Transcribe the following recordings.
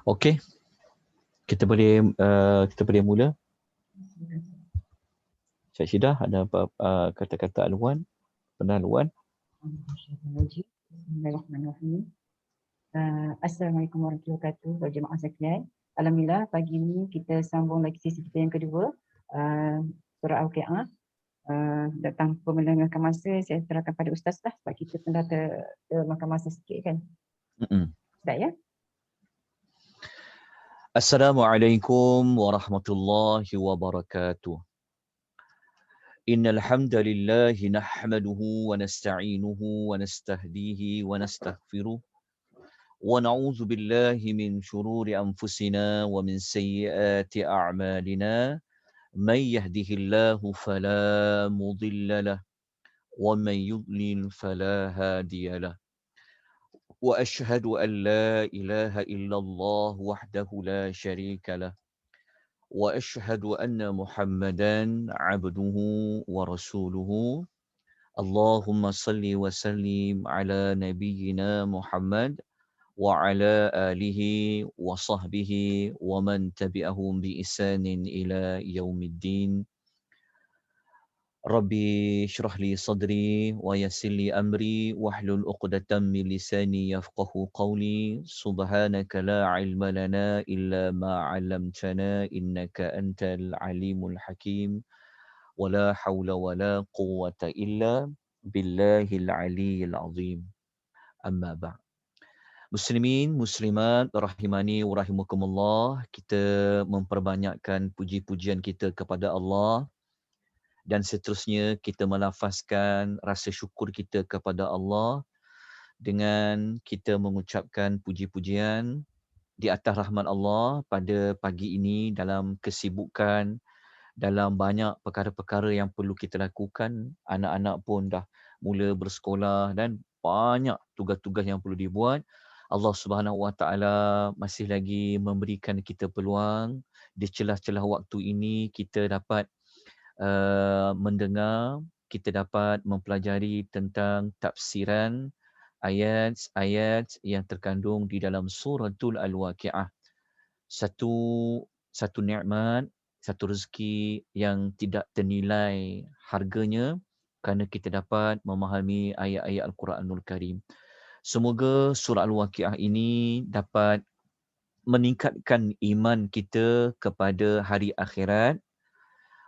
Okey, kita boleh mula. Cik Syidah, ada apa kata-kata aluan, pendahuluan? Bismillahirrahmanirrahim. Assalamualaikum warahmatullahi wabarakatuh jemaah sekalian. Alhamdulillah pagi ini kita sambung lagi sesi kita yang kedua, surah Al-Waqiah. Tanpa melengahkan masa, saya serahkan pada Ustaz lah sebab kita pernah termakan masa sikit kan. Ustaz ya. Assalamualaikum warahmatullahi wabarakatuh. Innal hamdalillah nahmaduhu wa nasta'inuhu wa nastahdihi wa nastaghfiruh wa na'udzu billahi min shururi anfusina wa min sayyiati a'malina. Man yahdihillahu fala mudilla lahu wa man yudlil fala hadiya lahu. وأشهد أن لا إله إلا الله وحده لا شريك له وأشهد أن محمدا عبده ورسوله. اللهم صل وسلم على نبينا محمد وعلى آله وصحبه ومن تبعهم بإحسان إلى يوم الدين. Rabbi syrah li sadri wa yassir li amri wahlul 'uqdatam min lisani yafqahu qawli. Subhanaka la ilma lana illa ma 'allamtana innaka antal alimul hakim. Wala haula wala quwwata illa billahil aliyyil azim. Amma ba'd. Muslimin, muslimat, rahimani wa rahimakumullah. Kita memperbanyakkan puji-pujian kita kepada Allah. Dan seterusnya kita melafazkan rasa syukur kita kepada Allah dengan kita mengucapkan puji-pujian di atas rahmat Allah pada pagi ini dalam kesibukan, dalam banyak perkara-perkara yang perlu kita lakukan. Anak-anak pun dah mula bersekolah dan banyak tugas-tugas yang perlu dibuat. Allah Subhanahu Wa Taala masih lagi memberikan kita peluang di celah-celah waktu ini kita dapat mendengar, kita dapat mempelajari tentang tafsiran ayat-ayat yang terkandung di dalam suratul Al-Waqiah. Satu nikmat, satu rezeki yang tidak ternilai harganya kerana kita dapat memahami ayat-ayat Al-Quranul Karim. Semoga surah Al-Waqiah ini dapat meningkatkan iman kita kepada hari akhirat.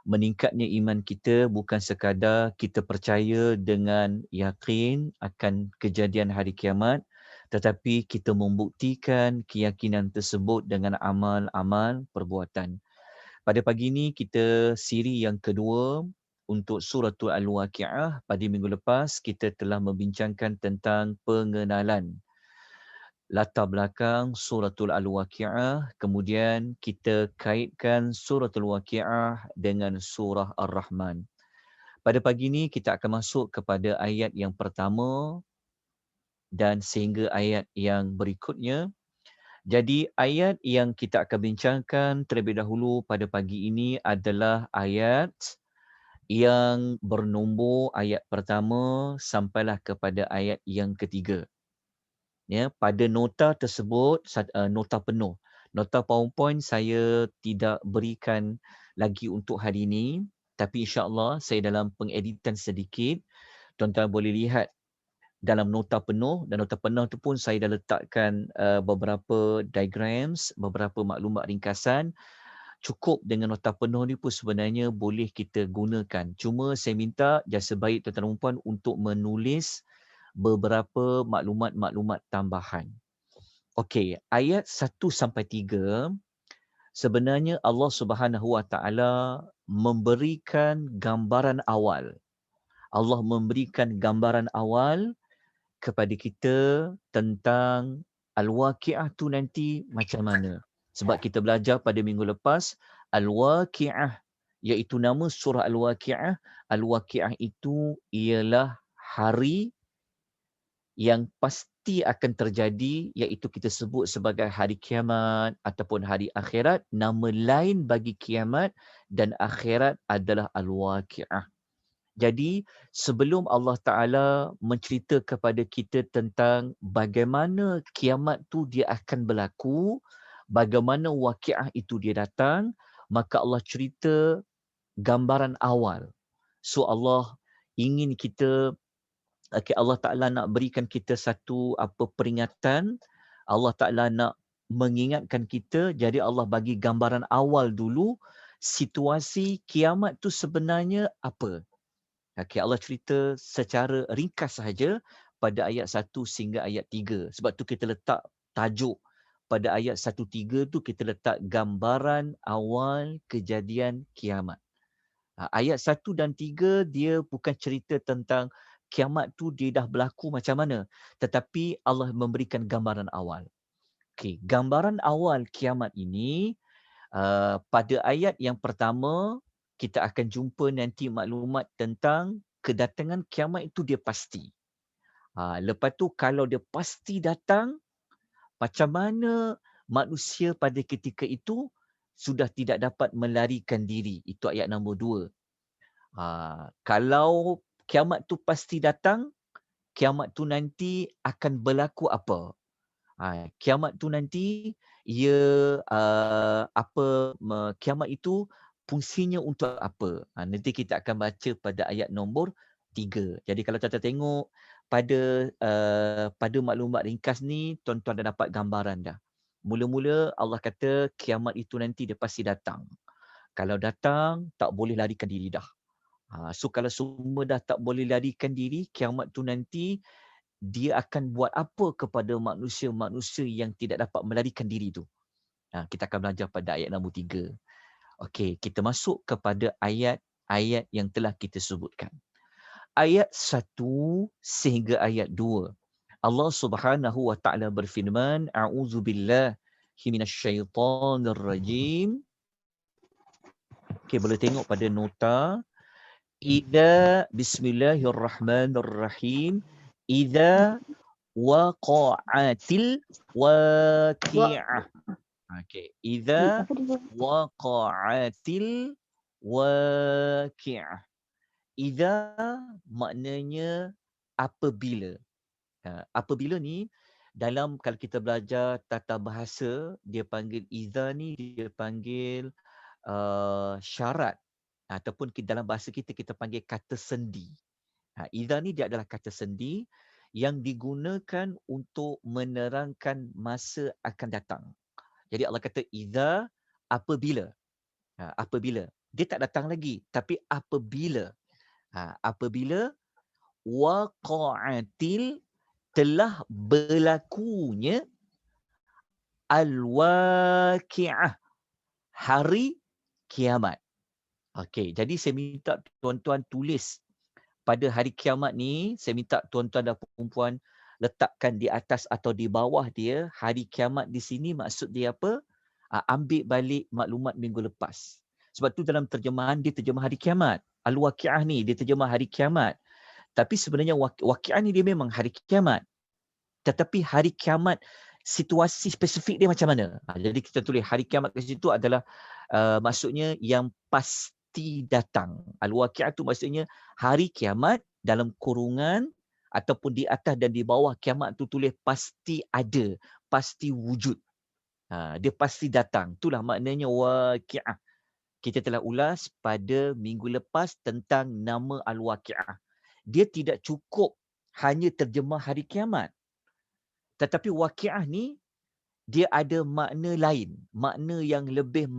Meningkatnya iman kita bukan sekadar kita percaya dengan yakin akan kejadian hari kiamat, tetapi kita membuktikan keyakinan tersebut dengan amal-amal perbuatan. Pada pagi ini kita siri yang kedua untuk suratul Al-Waqiah. Pada minggu lepas kita telah membincangkan tentang pengenalan latar belakang suratul Al-Waqiah, kemudian kita kaitkan suratul Waqiah dengan surah Ar-Rahman. Pada pagi ini kita akan masuk kepada ayat yang pertama dan sehingga ayat yang berikutnya. Jadi ayat yang kita akan bincangkan terlebih dahulu pada pagi ini adalah ayat yang bernombor ayat pertama sampailah kepada ayat yang ketiga. Ya, pada nota tersebut nota penuh. Nota PowerPoint saya tidak berikan lagi untuk hari ini, tapi insya-Allah saya dalam pengeditan sedikit, tuan-tuan boleh lihat dalam nota penuh, dan nota penuh tu pun saya dah letakkan beberapa diagrams, beberapa maklumat ringkasan. Cukup dengan nota penuh ni pun sebenarnya boleh kita gunakan. Cuma saya minta jasa baik tuan-tuan dan puan untuk menulis beberapa maklumat-maklumat tambahan. Okey, ayat 1 sampai 3 sebenarnya Allah Subhanahu Wa Taala memberikan gambaran awal. Allah memberikan gambaran awal kepada kita tentang Al-Waqiah tu nanti macam mana. Sebab kita belajar pada minggu lepas Al-Waqiah, iaitu nama surah Al-Waqiah. Al-Waqiah itu ialah hari yang pasti akan terjadi, iaitu kita sebut sebagai hari kiamat ataupun hari akhirat. Nama lain bagi kiamat dan akhirat adalah Al-Waqiah. Jadi sebelum Allah Ta'ala mencerita kepada kita tentang bagaimana kiamat tu dia akan berlaku, bagaimana waqiah itu dia datang, maka Allah cerita gambaran awal. So Allah ingin kita, Allah Ta'ala nak berikan kita satu peringatan, Allah Ta'ala nak mengingatkan kita, jadi Allah bagi gambaran awal dulu, situasi kiamat tu sebenarnya apa. Okay, Allah cerita secara ringkas sahaja pada ayat 1 sehingga ayat 3. Sebab tu kita letak tajuk pada ayat 1-3 tu kita letak gambaran awal kejadian kiamat. Ayat 1 dan 3 dia bukan cerita tentang kiamat tu dia dah berlaku macam mana. Tetapi Allah memberikan gambaran awal. Okay, gambaran awal kiamat ini pada ayat yang pertama kita akan jumpa nanti maklumat tentang kedatangan kiamat itu dia pasti. Lepas tu kalau dia pasti datang, macam mana manusia pada ketika itu sudah tidak dapat melarikan diri. Itu ayat nombor 2. Kalau kiamat tu pasti datang, kiamat tu nanti akan berlaku apa? Kiamat tu nanti ia kiamat itu fungsinya untuk apa? Nanti kita akan baca pada ayat nombor 3. Jadi kalau tuan-tuan tengok pada maklumat ringkas ni, tuan-tuan dah dapat gambaran dah. Mula-mula Allah kata kiamat itu nanti dia pasti datang. Kalau datang, tak boleh larikan diri dah. So kalau semua dah tak boleh larikan diri, kiamat tu nanti dia akan buat apa kepada manusia-manusia yang tidak dapat melarikan diri tu. Kita akan belajar pada ayat nombor 3. Okey, kita masuk kepada ayat-ayat yang telah kita sebutkan. Ayat 1 sehingga ayat 2. Allah Subhanahu wa taala berfirman, a'udzubillahi minasyaitonirrajim. Okey, boleh tengok pada nota. Bismillahirrahmanirrahim. Idza waqa'atil waqi'ah. Okey. Idza waqa'atil waqi'ah. Idza maknanya apabila. Apabila ni dalam kalau kita belajar tata bahasa, dia panggil idza ni dia panggil syarat ataupun dalam bahasa kita panggil kata sendi. Idza ni dia adalah kata sendi yang digunakan untuk menerangkan masa akan datang. Jadi Allah kata idza apabila. Apabila. Dia tak datang lagi, tapi apabila. Apabila waqa'atil telah berlakunya al-waqi'ah, hari kiamat. Okey, jadi saya minta tuan-tuan tulis pada hari kiamat ni, saya minta tuan-tuan dan puan-puan letakkan di atas atau di bawah dia, hari kiamat di sini maksud dia apa? Ambil balik maklumat minggu lepas. Sebab tu dalam terjemahan dia terjemah hari kiamat. Al-Waqi'ah ni dia terjemah hari kiamat. Tapi sebenarnya Waqi'ah ni dia memang hari kiamat. Tetapi hari kiamat situasi spesifik dia macam mana? Jadi kita tulis hari kiamat ke situ adalah maksudnya yang pasti datang. Al-Waqi'ah tu maksudnya hari kiamat dalam kurungan ataupun di atas dan di bawah kiamat tu tulis pasti ada, pasti wujud. Dia pasti datang. Itulah maknanya Waqi'ah. Kita telah ulas pada minggu lepas tentang nama Al-Waqi'ah. Dia tidak cukup hanya terjemah hari kiamat. Tetapi Waqi'ah ni dia ada makna lain, makna yang lebih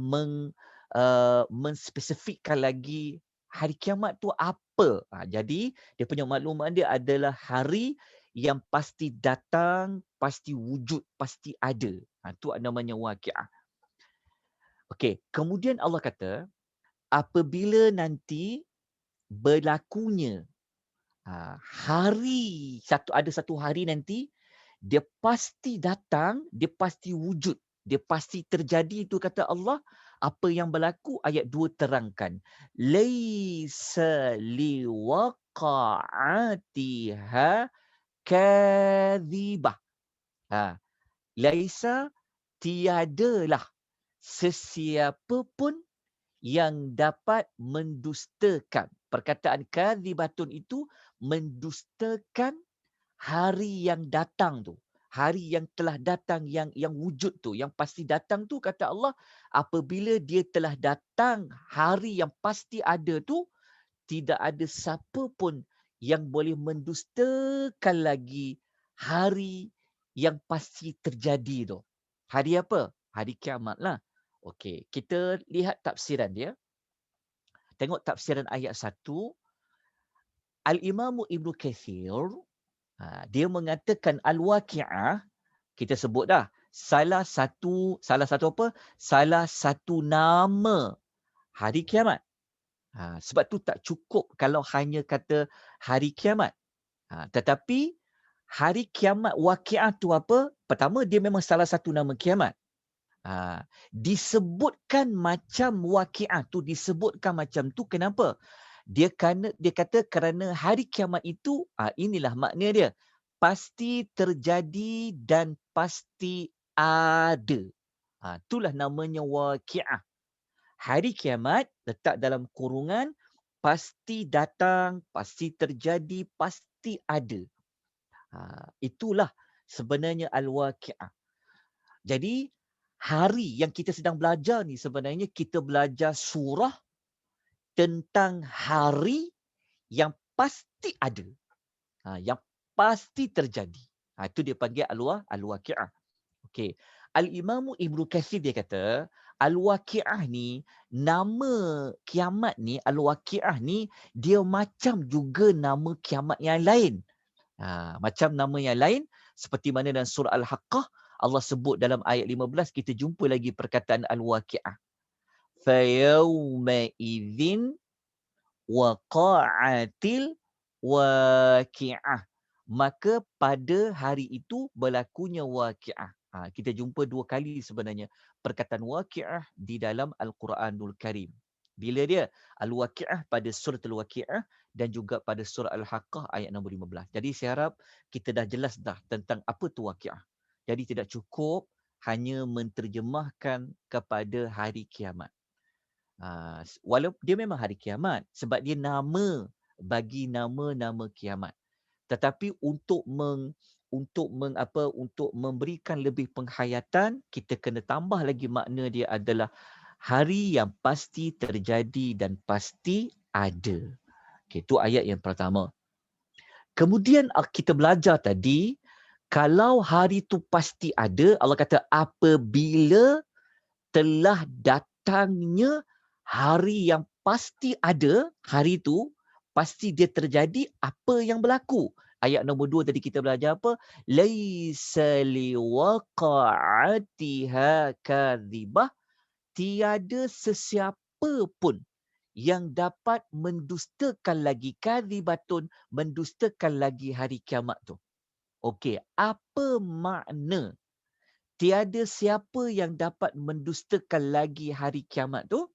menspesifikkan lagi hari kiamat tu apa. Jadi dia punya maklumat dia adalah hari yang pasti datang, pasti wujud, pasti ada. Itu namanya Waqi'ah. Okey, kemudian Allah kata apabila nanti berlakunya hari ada satu hari nanti dia pasti datang, dia pasti wujud, dia pasti terjadi, itu kata Allah. Apa yang berlaku ayat 2 terangkan. Laisa liwaqa'atiha kadhibah. Laisa tiadalah sesiapa pun yang dapat mendustakan. Perkataan kadhibatun itu mendustakan hari yang datang tu. hari yang telah datang, yang wujud tu, yang pasti datang tu, kata Allah, apabila dia telah datang hari yang pasti ada tu, tidak ada siapa pun yang boleh mendustakan lagi hari yang pasti terjadi tu. Hari apa? Hari kiamat lah. Okey, kita lihat tafsiran dia. Tengok tafsiran ayat 1. Al-Imam Ibn Kathir, dia mengatakan Al-Waqi'ah, kita sebut dah, salah satu apa? Salah satu nama hari kiamat. Sebab tu tak cukup kalau hanya kata hari kiamat. Tetapi hari kiamat waqi'ah tu apa? Pertama, dia memang salah satu nama kiamat. Disebutkan macam waqi'ah tu, disebutkan macam tu, kenapa? Dia kata kerana hari kiamat itu, inilah makna dia, pasti terjadi dan pasti ada. Itulah namanya waqi'ah. Hari kiamat letak dalam kurungan, pasti datang, pasti terjadi, pasti ada. Itulah sebenarnya al-waqi'ah. Jadi hari yang kita sedang belajar ni sebenarnya kita belajar surah tentang hari yang pasti ada. Yang pasti terjadi. Itu dia panggil al-waqi'ah. Okey. Al-Imam Ibn Kathir dia kata, Al-Waqi'ah ni, nama kiamat ni, Al-Waqi'ah ni, dia macam juga nama kiamat yang lain. Macam nama yang lain, seperti mana dalam surah Al-Haqqah, Allah sebut dalam ayat 15, kita jumpa lagi perkataan Al-Waqi'ah. فَيَوْمَئِذٍ waqa'atil waqi'ah. Maka pada hari itu berlakunya waqi'ah. Kita jumpa dua kali sebenarnya perkataan waqi'ah di dalam Al-Quranul Karim. Bila dia? Al-Waqi'ah pada surah Al-Waqi'ah dan juga pada surah Al-Haqqah ayat nombor 15. Jadi saya harap kita dah jelas dah tentang apa tu waqi'ah. Jadi tidak cukup hanya menterjemahkan kepada hari kiamat. Walaupun dia memang hari kiamat sebab dia nama bagi nama-nama kiamat. Tetapi untuk memberikan lebih penghayatan, kita kena tambah lagi makna dia adalah hari yang pasti terjadi dan pasti ada. Okay, itu ayat yang pertama. Kemudian kita belajar tadi, kalau hari itu pasti ada, Allah kata apabila telah datangnya hari yang pasti ada, hari itu pasti dia terjadi, apa yang berlaku. Ayat nombor 2 tadi kita belajar apa? Laisa liwaqa'atiha kadhibah. Tiada sesiapa pun yang dapat mendustakan lagi, kadhibatun, mendustakan lagi hari kiamat tu. Okey, apa makna tiada siapa yang dapat mendustakan lagi hari kiamat tu?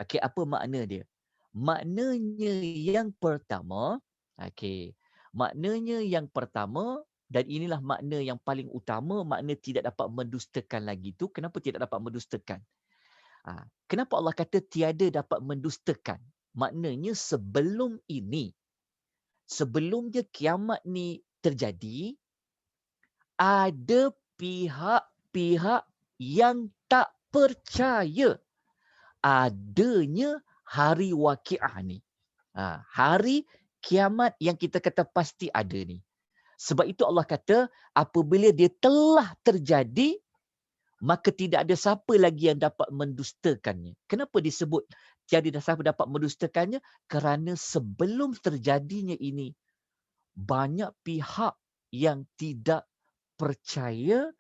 Okey, apa makna dia? Maknanya yang pertama, maknanya yang pertama, dan inilah makna yang paling utama, makna tidak dapat mendustakan lagi tu. Kenapa tidak dapat mendustakan? Kenapa Allah kata tiada dapat mendustakan? Maknanya sebelum ini, sebelum dia kiamat ni terjadi, ada pihak-pihak yang tak percaya adanya hari waqi'ah ni. Hari kiamat yang kita kata pasti ada ni. Sebab itu Allah kata apabila dia telah terjadi, maka tidak ada siapa lagi yang dapat mendustakannya. Kenapa disebut tiada siapa dapat mendustakannya? Kerana sebelum terjadinya ini, banyak pihak yang tidak percaya,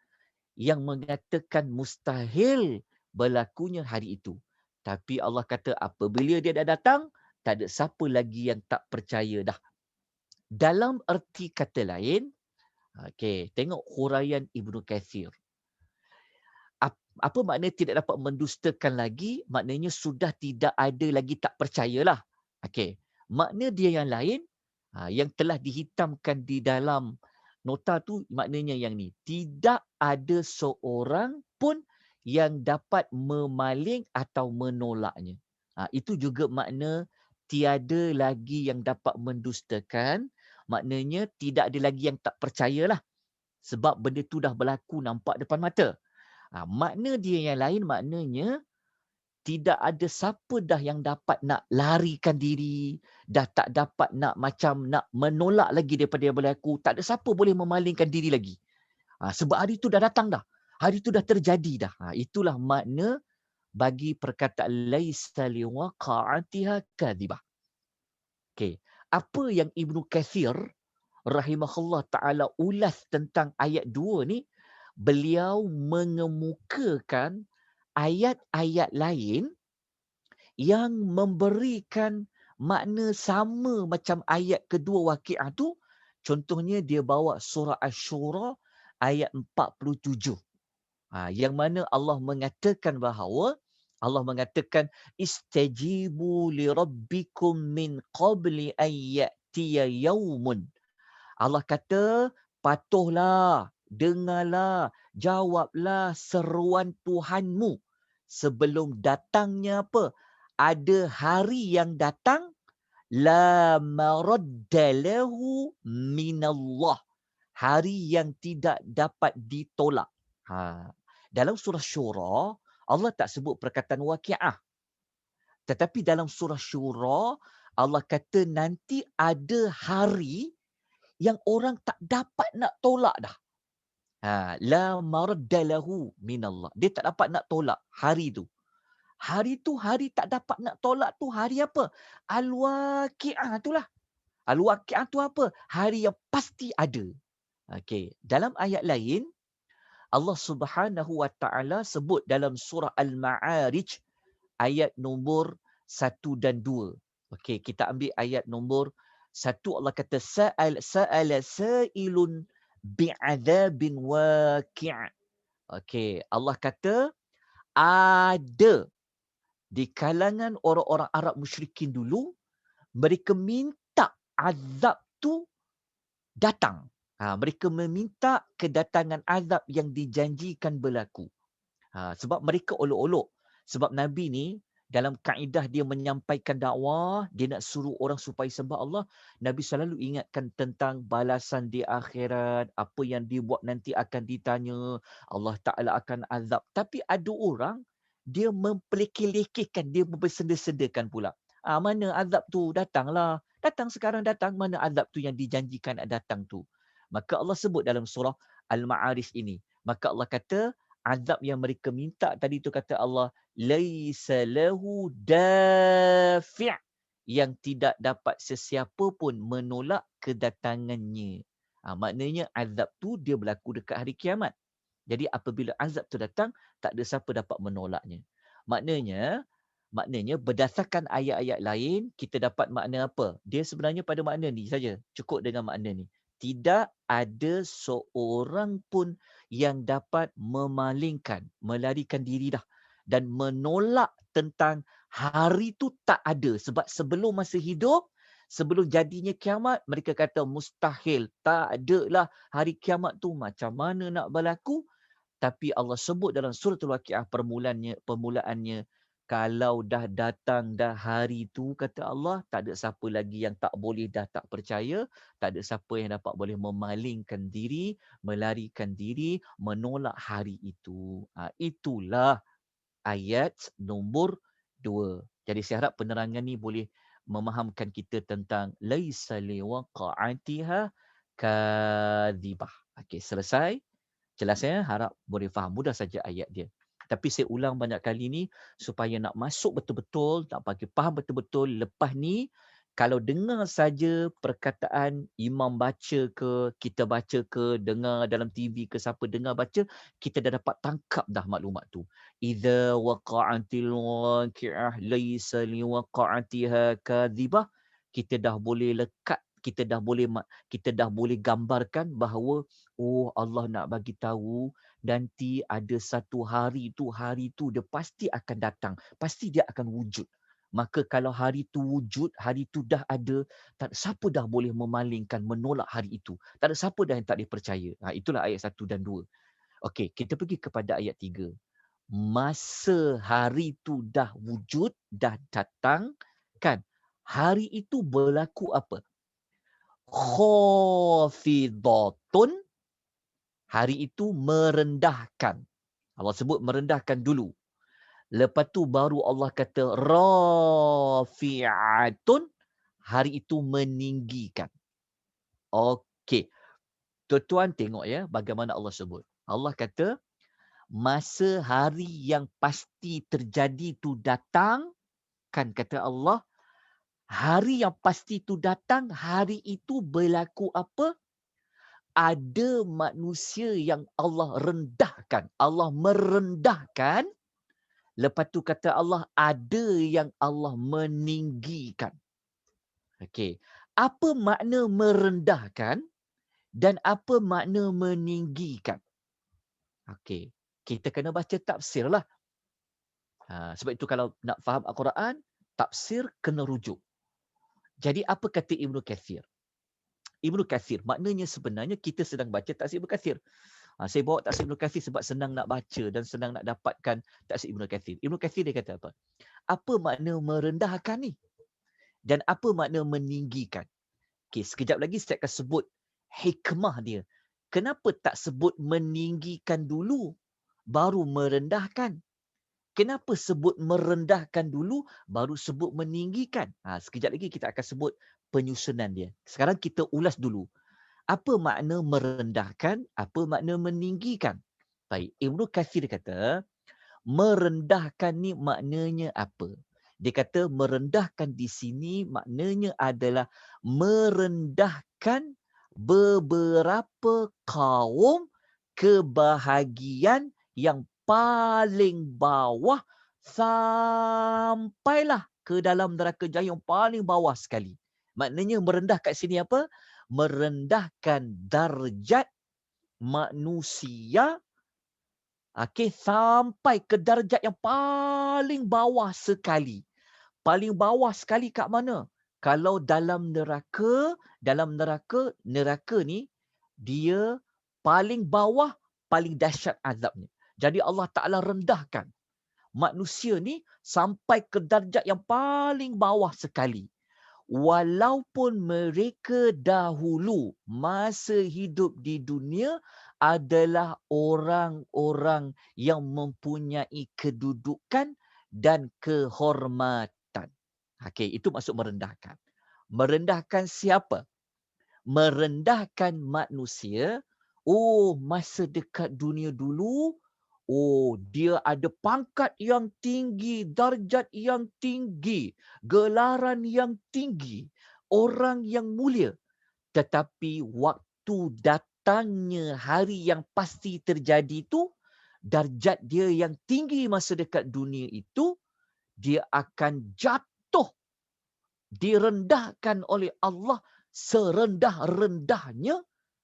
yang mengatakan mustahil berlakunya hari itu. Tapi Allah kata apabila dia dah datang, tak ada siapa lagi yang tak percaya dah. Dalam erti kata lain, tengok huraian Ibn Kathir. Apa makna tidak dapat mendustakan lagi? Maknanya sudah tidak ada lagi tak percayalah. Makna dia yang lain, yang telah dihitamkan di dalam nota tu, maknanya yang ni. Tidak ada seorang pun yang dapat memaling atau menolaknya. Itu juga makna tiada lagi yang dapat mendustakan. Maknanya tidak ada lagi yang tak percayalah. Sebab benda tu dah berlaku nampak depan mata. Makna dia yang lain, maknanya tidak ada siapa dah yang dapat nak larikan diri, dah tak dapat nak macam nak menolak lagi daripada yang berlaku. Tak ada siapa boleh memalingkan diri lagi. Sebab hari tu dah datang dah. Hari tu dah terjadi dah. Itulah makna bagi perkataan laisa liwaqa'atiha kadhibah. Okey. Apa yang Ibnu Kathir rahimahullah ta'ala ulas tentang ayat 2 ni, beliau mengemukakan ayat-ayat lain yang memberikan makna sama macam ayat kedua Waqiah tu. Contohnya dia bawa surah Asy-Syura ayat 47. Yang mana Allah mengatakan bahawa istajibu li rabbikum min qabli an ya'tiya yaumun. Allah kata, patuhlah, dengarlah, jawablah seruan Tuhanmu sebelum datangnya apa? Ada hari yang datang, la maradda lahu minallah. Hari yang tidak dapat ditolak. Dalam surah Syura, Allah tak sebut perkataan Waqiah. Tetapi dalam surah Syura, Allah kata nanti ada hari yang orang tak dapat nak tolak dah. La maradda lahu minallah. Dia tak dapat nak tolak hari tu. Hari tu, hari tak dapat nak tolak tu hari apa? Al-Waqiah tu lah. Al-Waqiah tu apa? Hari yang pasti ada. Okey. Dalam ayat lain, Allah Subhanahu wa taala sebut dalam surah Al-Ma'arij ayat nombor 1 dan 2. Okey, kita ambil ayat nombor 1. Allah kata sa'ala sa'ilun bi'adzabin waqi'. Okey, Allah kata ada di kalangan orang-orang Arab musyrikin dulu, mereka minta azab tu datang. Mereka meminta kedatangan azab yang dijanjikan berlaku. Sebab mereka olok-olok. Sebab Nabi ni dalam kaedah dia menyampaikan dakwah, dia nak suruh orang supaya sembah Allah, Nabi selalu ingatkan tentang balasan di akhirat, apa yang dia buat nanti akan ditanya, Allah Ta'ala akan azab. Tapi ada orang, dia mempelekeh-lekehkan, dia bersenda-sedakan pula. Mana azab tu? Datanglah. Datang sekarang datang, mana azab tu yang dijanjikan datang tu? Maka Allah sebut dalam surah Al-Ma'arij ini. Maka Allah kata, azab yang mereka minta tadi tu kata Allah, laisa lahu dafi', yang tidak dapat sesiapa pun menolak kedatangannya. Maknanya azab tu dia berlaku dekat hari kiamat. Jadi apabila azab tu datang, tak ada siapa dapat menolaknya. Maknanya berdasarkan ayat-ayat lain, kita dapat makna apa? Dia sebenarnya pada makna ni saja. Cukup dengan makna ni. Tidak ada seorang pun yang dapat memalingkan, melarikan diri dah. Dan menolak tentang hari tu tak ada. Sebab sebelum masa hidup, sebelum jadinya kiamat, mereka kata mustahil. Tak ada lah hari kiamat tu. Macam mana nak berlaku? Tapi Allah sebut dalam suratul Waqiah permulaannya, kalau dah datang dah hari tu, kata Allah, tak ada siapa lagi yang tak boleh dah tak percaya, tak ada siapa yang dapat boleh memalingkan diri, melarikan diri, menolak hari itu. Itulah ayat nombor 2. Jadi saya harap penerangan ni boleh memahamkan kita tentang laisa liwaqa'atiha kadhibah. Okey, selesai. Jelas ya, harap boleh faham. Mudah saja ayat dia. Tapi saya ulang banyak kali ni supaya nak masuk betul-betul, nak bagi faham betul-betul. Lepas ni, kalau dengar saja perkataan imam baca ke, kita baca ke, dengar dalam TV ke, siapa dengar baca, kita dah dapat tangkap dah maklumat tu. Idza waqa'atil waqi'ah laysa liwaqa'atiha kadhibah. Kita dah boleh lekat, kita dah boleh gambarkan bahawa Allah nak bagi tahu nanti ada satu hari tu dia pasti akan datang, pasti dia akan wujud. Maka kalau hari tu wujud, hari tu dah ada, tak siapa dah boleh memalingkan, menolak hari itu. Tak ada siapa dah yang tak dipercaya. Itulah ayat 1 dan 2. Okey, kita pergi kepada ayat 3. Masa hari tu dah wujud, dah datang, kan? Hari itu berlaku apa? Khafidatun, Hari itu merendahkan. Allah sebut merendahkan dulu. Lepas tu baru Allah kata rafi'atun. Hari itu meninggikan. Okey. Tuan-tuan tengok ya bagaimana Allah sebut. Allah kata masa hari yang pasti terjadi tu datang, kan kata Allah, hari yang pasti tu datang, hari itu berlaku apa? Ada manusia yang Allah rendahkan. Allah merendahkan. Lepas tu kata Allah, ada yang Allah meninggikan. Okey. Apa makna merendahkan dan apa makna meninggikan? Okey. Kita kena baca tafsir lah. Sebab itu kalau nak faham Al-Quran, tafsir kena rujuk. Jadi apa kata Ibnu Kathir? Ibnu Kathir, maknanya sebenarnya kita sedang baca tafsir Ibnu Kathir. Saya bawa tafsir Ibnu Kathir sebab senang nak baca dan senang nak dapatkan tafsir Ibnu Kathir. Ibnu Kathir dia kata apa? Apa makna merendahkan ni? Dan apa makna meninggikan? Okey, sekejap lagi saya akan sebut hikmah dia. Kenapa tak sebut meninggikan dulu, baru merendahkan? Kenapa sebut merendahkan dulu, baru sebut meninggikan? Sekejap lagi kita akan sebut penyusunan dia. Sekarang kita ulas dulu. Apa makna merendahkan? Apa makna meninggikan? Baik, Ibnu Katsir kata, merendahkan ni maknanya apa? Dia kata merendahkan di sini maknanya adalah merendahkan beberapa kaum kebahagiaan yang paling bawah sampailah ke dalam neraka jahannam yang paling bawah sekali. Maknanya merendah kat sini apa? Merendahkan darjat manusia sampai ke darjat yang paling bawah sekali. Paling bawah sekali kat mana? Kalau dalam neraka ni dia paling bawah, paling dahsyat azabnya. Jadi Allah Ta'ala rendahkan manusia ni sampai ke darjat yang paling bawah sekali. Walaupun mereka dahulu masa hidup di dunia adalah orang-orang yang mempunyai kedudukan dan kehormatan. Okey, itu maksud merendahkan. Merendahkan siapa? Merendahkan manusia. Oh, masa dekat dunia dulu, oh, dia ada pangkat yang tinggi, darjat yang tinggi, gelaran yang tinggi, orang yang mulia. Tetapi waktu datangnya hari yang pasti terjadi itu, darjat dia yang tinggi masa dekat dunia itu, dia akan jatuh, direndahkan oleh Allah serendah-rendahnya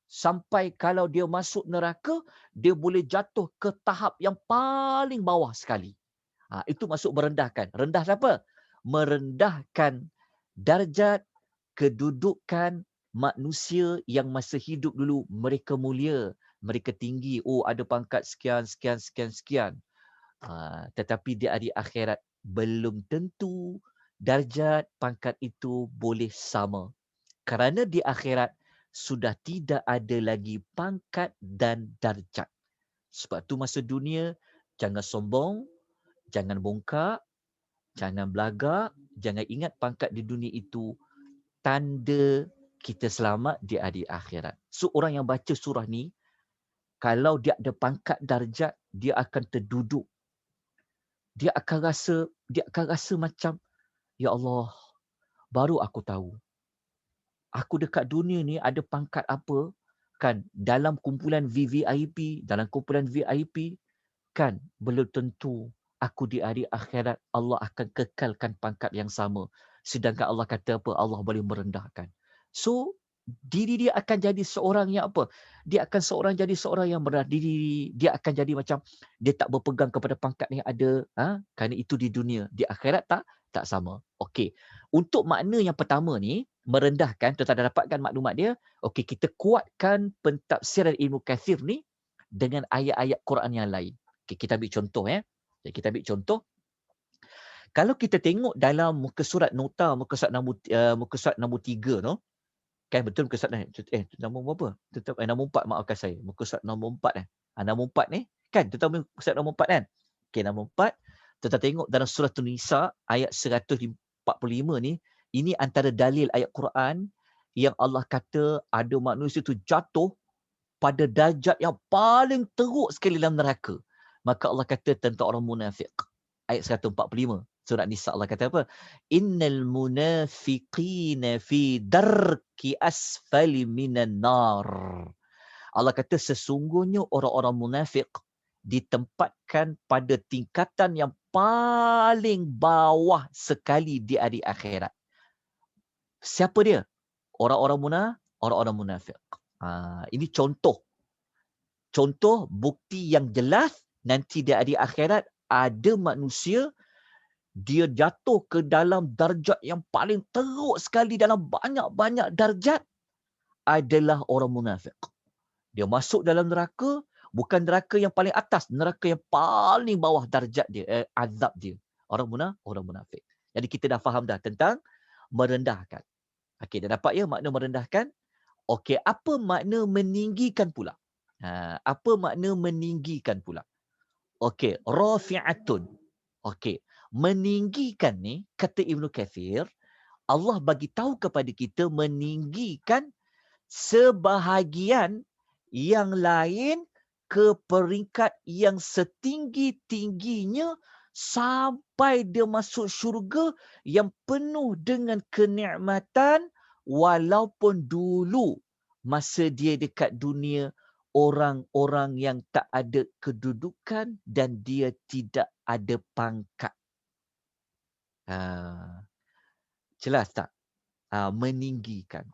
sampai kalau dia masuk neraka, dia boleh jatuh ke tahap yang paling bawah sekali. Itu masuk merendahkan. Rendah siapa? Merendahkan darjat, kedudukan manusia yang masa hidup dulu mereka mulia, mereka tinggi. Oh, ada pangkat sekian, sekian, sekian, sekian. Tetapi di hari akhirat belum tentu darjat pangkat itu boleh sama. Kerana di akhirat sudah tidak ada lagi pangkat dan darjat. Sebab tu masa dunia, jangan sombong, jangan bongkak, jangan belagak, jangan ingat pangkat di dunia itu tanda kita selamat di hari akhirat. So orang yang baca surah ni, kalau dia ada pangkat darjat, dia akan terduduk. Dia akan rasa macam, ya Allah, baru aku tahu. Aku dekat dunia ni ada pangkat apa, kan, dalam kumpulan VVIP, kan, belum tentu aku di hari akhirat Allah akan kekalkan pangkat yang sama. Sedangkan Allah kata apa? Allah boleh merendahkan. So, diri dia akan jadi seorang yang apa? Dia akan jadi seorang yang merendah diri. Dia akan jadi macam, dia tak berpegang kepada pangkat yang ada. Kerana itu di dunia. Di akhirat tak sama. Okey. Untuk makna yang pertama ni, merendahkan, tuan dah dapatkan maklumat dia. Okey, kita kuatkan pentafsiran Ibnu Katsir ni dengan ayat-ayat Quran yang lain. Okay, kita ambil contoh ya. Okay, kita ambil contoh. Kalau kita tengok dalam muka surat Nota, muka surat nombor 3 tu, Kan betul muka surat nombor berapa? Tuan nombor 4, maafkan saya. Muka surat nombor 4 nombor 4 ni kan tuan muka surat nombor 4 kan? Okey, nombor 4 tuan tengok dalam surah An-Nisa ayat 145 ni, ini antara dalil ayat Quran yang Allah kata ada manusia tu jatuh pada darjat yang paling teruk sekali dalam neraka. Maka Allah kata tentang orang munafik. Ayat 145. Surah Nisa Allah kata apa? Innal munafiqina fi darki asfali minan nar. Allah kata sesungguhnya orang-orang munafik ditempatkan pada tingkatan yang paling bawah sekali di hari akhirat. Siapa dia? Orang-orang munafik. Ini contoh bukti yang jelas nanti di hari akhirat ada manusia dia jatuh ke dalam darjat yang paling teruk sekali dalam banyak-banyak darjat adalah orang munafik. Dia masuk dalam neraka, bukan neraka yang paling atas, neraka yang paling bawah darjat dia, azab dia. Orang munafik. Jadi kita dah faham dah tentang merendahkan. Okey, dah dapat ya makna merendahkan? Okey, apa makna meninggikan pula? Apa makna meninggikan pula? Okey, rafi'atun. Okey, meninggikan ni kata Ibnu Kathir, Allah bagi tahu kepada kita meninggikan sebahagian yang lain ke peringkat yang setinggi-tingginya sampai dia masuk syurga yang penuh dengan kenikmatan walaupun dulu masa dia dekat dunia orang-orang yang tak ada kedudukan dan dia tidak ada pangkat. Jelas tak? Meninggikan.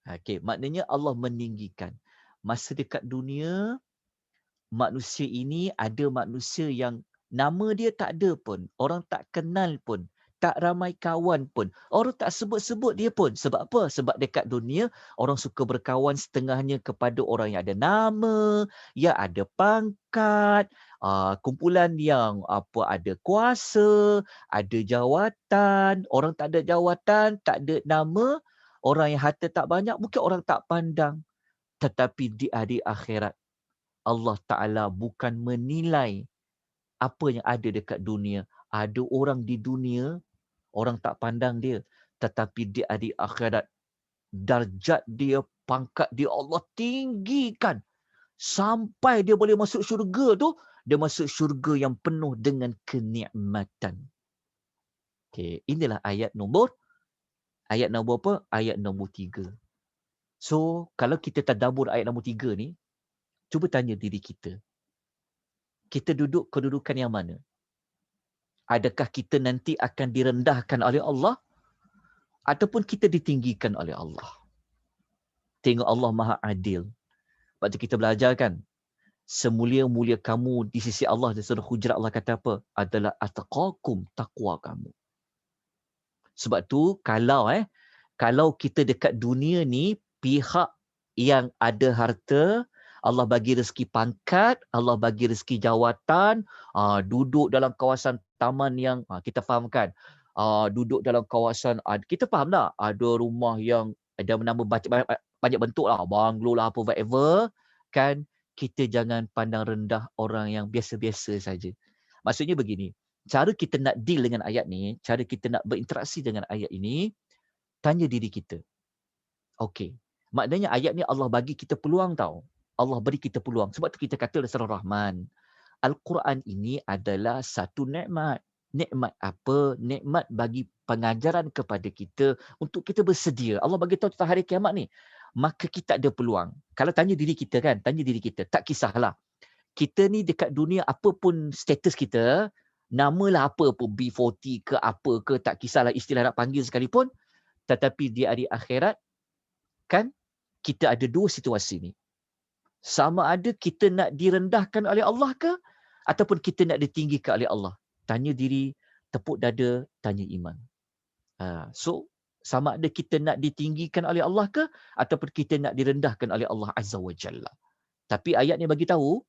Okey, maknanya Allah meninggikan. Masa dekat dunia, manusia ini ada manusia yang nama dia tak ada pun. Orang tak kenal pun. Tak ramai kawan pun. Orang tak sebut-sebut dia pun. Sebab apa? Sebab dekat dunia, orang suka berkawan setengahnya kepada orang yang ada nama, yang ada pangkat, kumpulan yang ada kuasa, ada jawatan. Orang tak ada jawatan, tak ada nama, orang yang harta tak banyak, mungkin orang tak pandang. Tetapi di hari akhirat, Allah Ta'ala bukan menilai apa yang ada dekat dunia. Ada orang di dunia, orang tak pandang dia. Tetapi di hari akhirat, darjat dia, pangkat dia Allah tinggikan. Sampai dia boleh masuk syurga tu, dia masuk syurga yang penuh dengan kenikmatan. Okay, inilah ayat nombor apa? Ayat nombor 3. So, kalau kita tadabbur ayat nombor 3 ni, cuba tanya diri kita. Kita duduk kedudukan yang mana? Adakah kita nanti akan direndahkan oleh Allah? Ataupun kita ditinggikan oleh Allah? Tengok Allah Maha Adil. Sebab tu kita belajar kan, semulia-mulia kamu di sisi Allah, di surah Hujurat Allah kata apa? Adalah atqakum, taqwa kamu. Sebab tu kalau kita dekat dunia ni, pihak yang ada harta, Allah bagi rezeki pangkat, Allah bagi rezeki jawatan, duduk dalam kawasan taman yang kita faham kan, duduk dalam kawasan, kita faham tak? Ada rumah yang ada nama banyak bentuk lah, banglo lah, apa whatever, kan? Kita jangan pandang rendah orang yang biasa-biasa saja. Maksudnya begini, cara kita nak deal dengan ayat ni, cara kita nak berinteraksi dengan ayat ini, tanya diri kita. Okey, maknanya ayat ni Allah bagi kita peluang tau. Allah beri kita peluang. Sebab tu kita kata surah Rahman. Al-Quran ini adalah satu nikmat. Nikmat apa? Nikmat bagi pengajaran kepada kita untuk kita bersedia. Allah bagi tahu tentang hari kiamat ni. Maka kita ada peluang. Kalau tanya diri kita kan, tanya diri kita, tak kisahlah. Kita ni dekat dunia apapun status kita, namalah apa pun, B40 ke apa ke, tak kisahlah istilah nak panggil sekalipun, tetapi di hari akhirat, kan, kita ada dua situasi ni. Sama ada kita nak direndahkan oleh Allah ke, ataupun kita nak ditinggikan oleh Allah. Tanya diri, tepuk dada, tanya iman. So, sama ada kita nak ditinggikan oleh Allah ke, ataupun kita nak direndahkan oleh Allah Azza wa Jalla. Tapi ayat ni bagi tahu,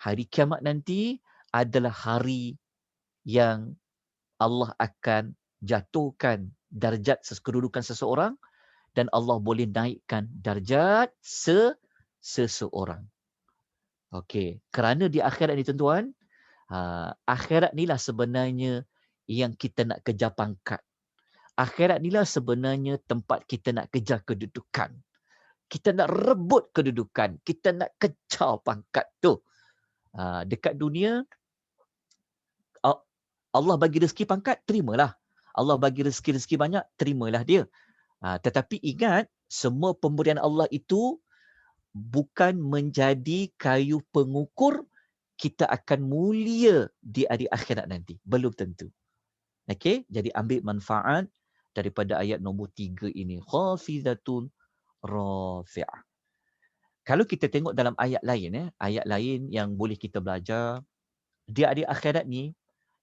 hari kiamat nanti adalah hari yang Allah akan jatuhkan darjat kedudukan seseorang, dan Allah boleh naikkan darjat seseorang. Okey, kerana di akhirat ni tuan-tuan, akhirat ni lah sebenarnya yang kita nak kejar pangkat. Akhirat ni lah sebenarnya tempat kita nak kejar kedudukan. Kita nak rebut kedudukan, kita nak kejar pangkat tu. Dekat dunia, Allah bagi rezeki pangkat, terimalah. Allah bagi rezeki banyak, terimalah dia. Tetapi ingat, semua pemberian Allah itu bukan menjadi kayu pengukur kita akan mulia di hari akhirat nanti. Belum tentu. Okey, jadi ambil manfaat daripada ayat nombor 3 ini. Khafidatun rafi'ah. Kalau kita tengok dalam ayat lain yang boleh kita belajar, di hari akhirat ni,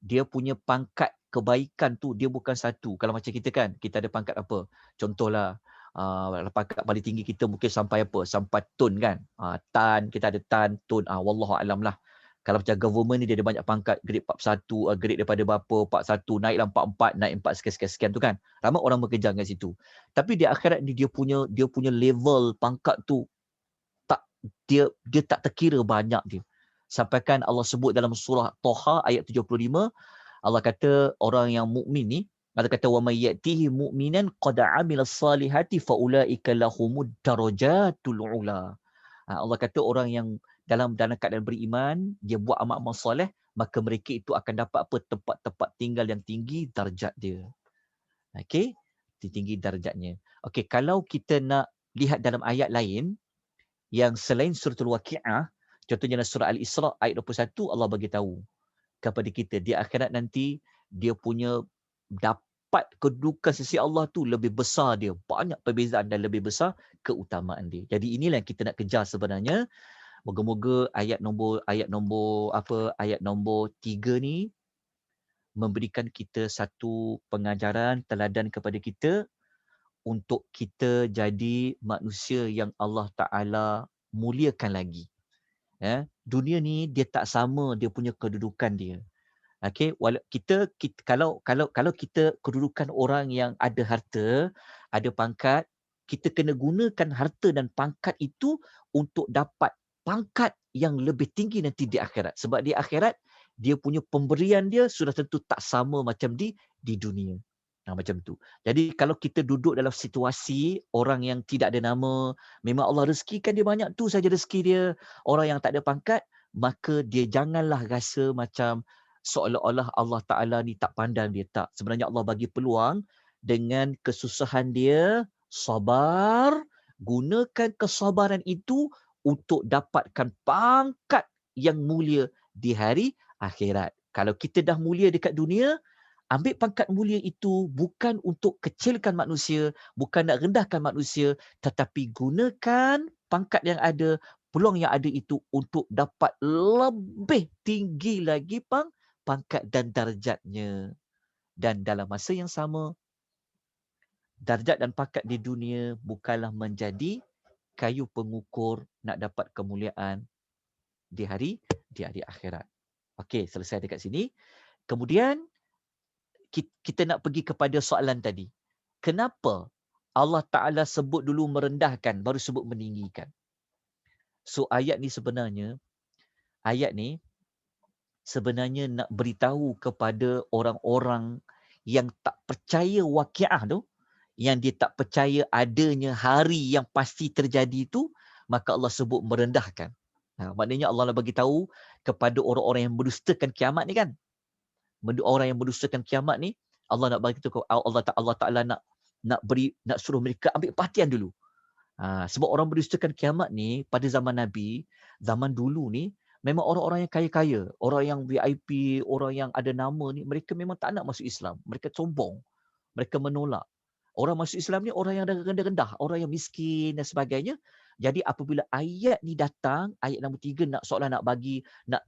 dia punya pangkat kebaikan tu dia bukan satu. Kalau macam kita kan, kita ada pangkat apa? Contohlah, pangkat paling tinggi kita mungkin sampai apa? Sampai tun kan? Tan, kita ada tan, tun. Wallahu alam lah. Kalau macam government ni dia ada banyak pangkat, grade 41, grade daripada berapa, 41, naiklah 44, naik 4 sekian-sekian tu kan. Ramai orang bekerja kat situ. Tapi di akhirat ni dia punya level pangkat tu tak dia tak terkira banyak dia. Sampaikan Allah sebut dalam surah Toha ayat 75, Allah kata orang yang mukmin ni, Allah kata wa may yatihi mu'minan qad 'amila salihati fa ulaika lahumud darajatul ula. Allah kata orang yang dalam keadaan beriman, dia buat amal-amal soleh, maka mereka itu akan dapat apa? Tempat-tempat tinggal yang tinggi darjat dia. Okey? Tinggi darjatnya. Okey, kalau kita nak lihat dalam ayat lain yang selain suratul Waqiah, contohnya dalam surah Al-Isra ayat 21, Allah bagi tahu kepada kita di akhirat nanti dia punya dapat kedudukan sisi Allah tu lebih besar dia, banyak perbezaan dan lebih besar keutamaan dia. Jadi inilah yang kita nak kejar sebenarnya. Moga-moga ayat nombor 3 ni memberikan kita satu pengajaran teladan kepada kita untuk kita jadi manusia yang Allah Taala muliakan lagi. Dunia ni dia tak sama dia punya kedudukan dia. Okey, kita kalau kita kedudukan orang yang ada harta, ada pangkat, kita kena gunakan harta dan pangkat itu untuk dapat pangkat yang lebih tinggi nanti di akhirat. Sebab di akhirat dia punya pemberian dia sudah tentu tak sama macam di dunia. Macam tu. Jadi kalau kita duduk dalam situasi orang yang tidak ada nama, memang Allah rezekikan dia banyak tu saja rezeki dia, orang yang tak ada pangkat, maka dia janganlah rasa macam seolah-olah Allah Ta'ala ni tak pandang dia. Tak. Sebenarnya Allah bagi peluang dengan kesusahan dia, sabar, gunakan kesabaran itu untuk dapatkan pangkat yang mulia di hari akhirat. Kalau kita dah mulia dekat dunia, ambil pangkat mulia itu bukan untuk kecilkan manusia, bukan nak rendahkan manusia, tetapi gunakan pangkat yang ada, peluang yang ada itu untuk dapat lebih tinggi lagi pangkat dan darjatnya. Dan dalam masa yang sama, darjat dan pangkat di dunia bukanlah menjadi kayu pengukur nak dapat kemuliaan di hari akhirat. Okey, selesai dekat sini. Kemudian kita nak pergi kepada soalan tadi. Kenapa Allah Ta'ala sebut dulu merendahkan, baru sebut meninggikan? So ayat ni sebenarnya nak beritahu kepada orang-orang yang tak percaya waqiah tu, yang dia tak percaya adanya hari yang pasti terjadi tu, maka Allah sebut merendahkan. Maknanya Allah nak bagi tahu kepada orang-orang yang mendustakan kiamat ni kan. Orang yang mendustakan kiamat ni, Allah nak bagi tahu, Allah Ta'ala nak suruh mereka ambil perhatian dulu. Sebab orang mendustakan kiamat ni pada zaman Nabi, zaman dulu ni, memang orang-orang yang kaya-kaya, orang yang VIP, orang yang ada nama ni, mereka memang tak nak masuk Islam. Mereka sombong. Mereka menolak. Orang masuk Islam ni orang yang rendah-rendah, orang yang miskin dan sebagainya. Jadi apabila ayat ni datang, ayat nombor 3 seolah nak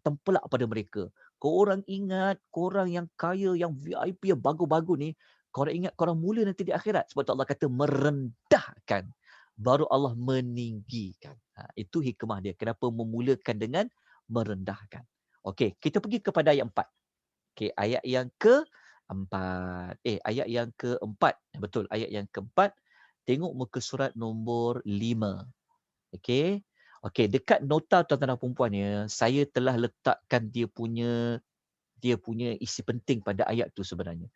tempelak pada mereka. Korang ingat, korang yang kaya, yang VIP, yang bagus-bagus ni, korang ingat korang mulia nanti di akhirat. Sebab tu Allah kata merendahkan. Baru Allah meninggikan. Itu hikmah dia. Kenapa memulakan dengan merendahkan. Okey, kita pergi kepada ayat 4. Okey, ayat yang ke 4. Ayat yang keempat. Betul, ayat yang keempat. Tengok muka surat nombor 5. Okey. Okey, dekat nota tuan-tuan dan puan-puan ya, saya telah letakkan dia punya isi penting pada ayat tu sebenarnya.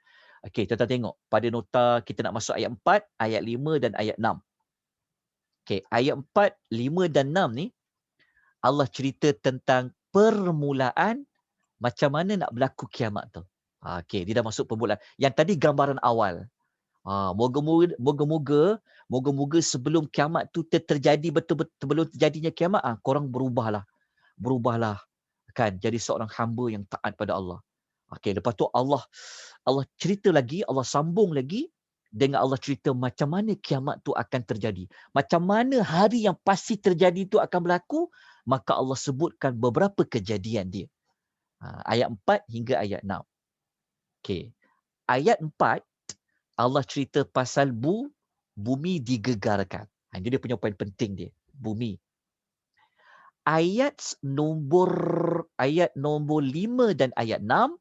Okey, tuan-tuan tengok. Pada nota kita nak masuk ayat 4, ayat 5 dan ayat 6. Okey, ayat 4, 5 dan 6 ni Allah cerita tentang permulaan macam mana nak berlaku kiamat tu. Okey, dia dah masuk permulaan. Yang tadi gambaran awal. Moga-moga sebelum kiamat tu terjadi betul-betul, sebelum terjadinya kiamat, korang berubahlah kan, jadi seorang hamba yang taat pada Allah. Okey, lepas tu Allah cerita lagi, Allah sambung lagi dengan Allah cerita macam mana kiamat tu akan terjadi. Macam mana hari yang pasti terjadi tu akan berlaku, maka Allah sebutkan beberapa kejadian dia. Ayat 4 hingga ayat 6. Okey. Ayat 4 Allah cerita pasal bumi digegarkan. Ini dia punya poin penting dia. Bumi. Ayat nombor 5 dan ayat 6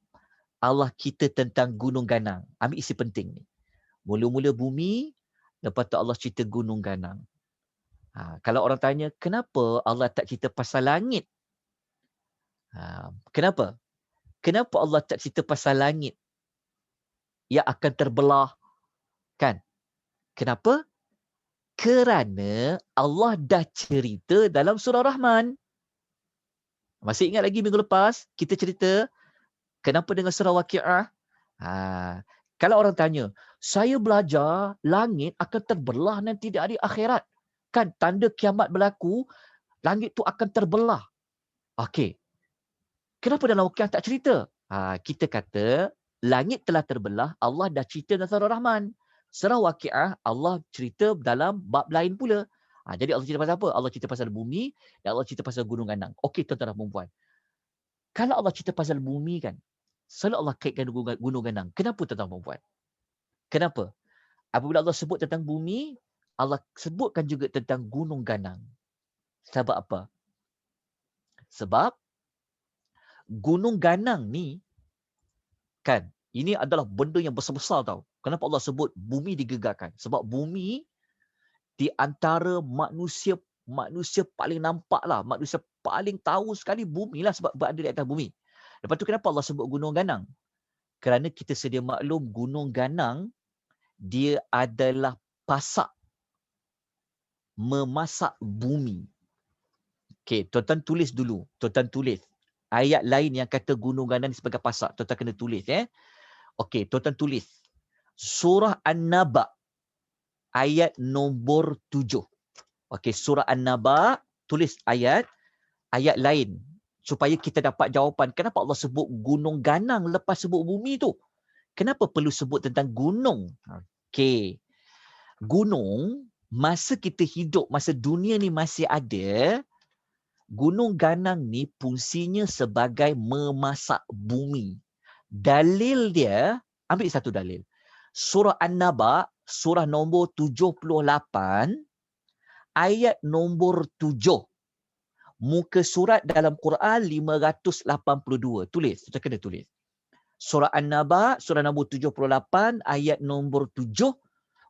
Allah cerita tentang gunung ganang. Ambil isi penting ni. Mula-mula bumi, lepas tu Allah cerita gunung ganang. Kalau orang tanya, kenapa Allah tak cerita pasal langit? Kenapa? Kenapa Allah tak cerita pasal langit yang akan terbelah? Kan? Kenapa? Kerana Allah dah cerita dalam surah Rahman. Masih ingat lagi minggu lepas kita cerita kenapa dengan surah Waqiah? Kalau orang tanya, saya belajar langit akan terbelah nanti di hari akhirat. Kan tanda kiamat berlaku, langit tu akan terbelah. Okey. Kenapa dalam Waqiah tak cerita? Kita kata langit telah terbelah, Allah dah cerita dalam surah Rahman. Surah Waqiah Allah cerita dalam bab lain pula. Jadi Allah cerita pasal apa? Allah cerita pasal bumi dan Allah cerita pasal gunung ganang. Okey tuan-tuan dan puan-puan. Kalau Allah cerita pasal bumi kan, selalu Allah kaitkan gunung ganang. Kenapa tuan-tuan dan puan-puan? Kenapa? Apabila Allah sebut tentang bumi, Allah sebutkan juga tentang gunung ganang. Sebab apa? Sebab gunung ganang ni kan, ini adalah benda yang besar-besar tau. Kenapa Allah sebut bumi digegarkan? Sebab bumi di antara manusia paling nampak lah, manusia paling tahu sekali bumi lah sebab berada di atas bumi. Lepas tu kenapa Allah sebut gunung ganang? Kerana kita sedia maklum gunung ganang dia adalah pasak memasak bumi. Okey, tuan-tuan tulis dulu. Tuan-tuan tulis. Ayat lain yang kata gunung ganang sebagai pasak. Tuan-tuan kena tulis. Okey, tuan-tuan tulis. Surah An-Naba ayat nombor 7. Okey, surah An-Naba, tulis ayat lain supaya kita dapat jawapan kenapa Allah sebut gunung ganang lepas sebut bumi tu. Kenapa perlu sebut tentang gunung? Okey. Gunung, masa kita hidup, masa dunia ni masih ada, gunung ganang ni fungsinya sebagai memasak bumi. Dalil dia, ambil satu dalil. Surah An-Naba, surah nombor 78, ayat nombor 7. Muka surat dalam Quran 582. Tulis, kita kena tulis. Surah An-Naba, surah nombor 78, ayat nombor 7.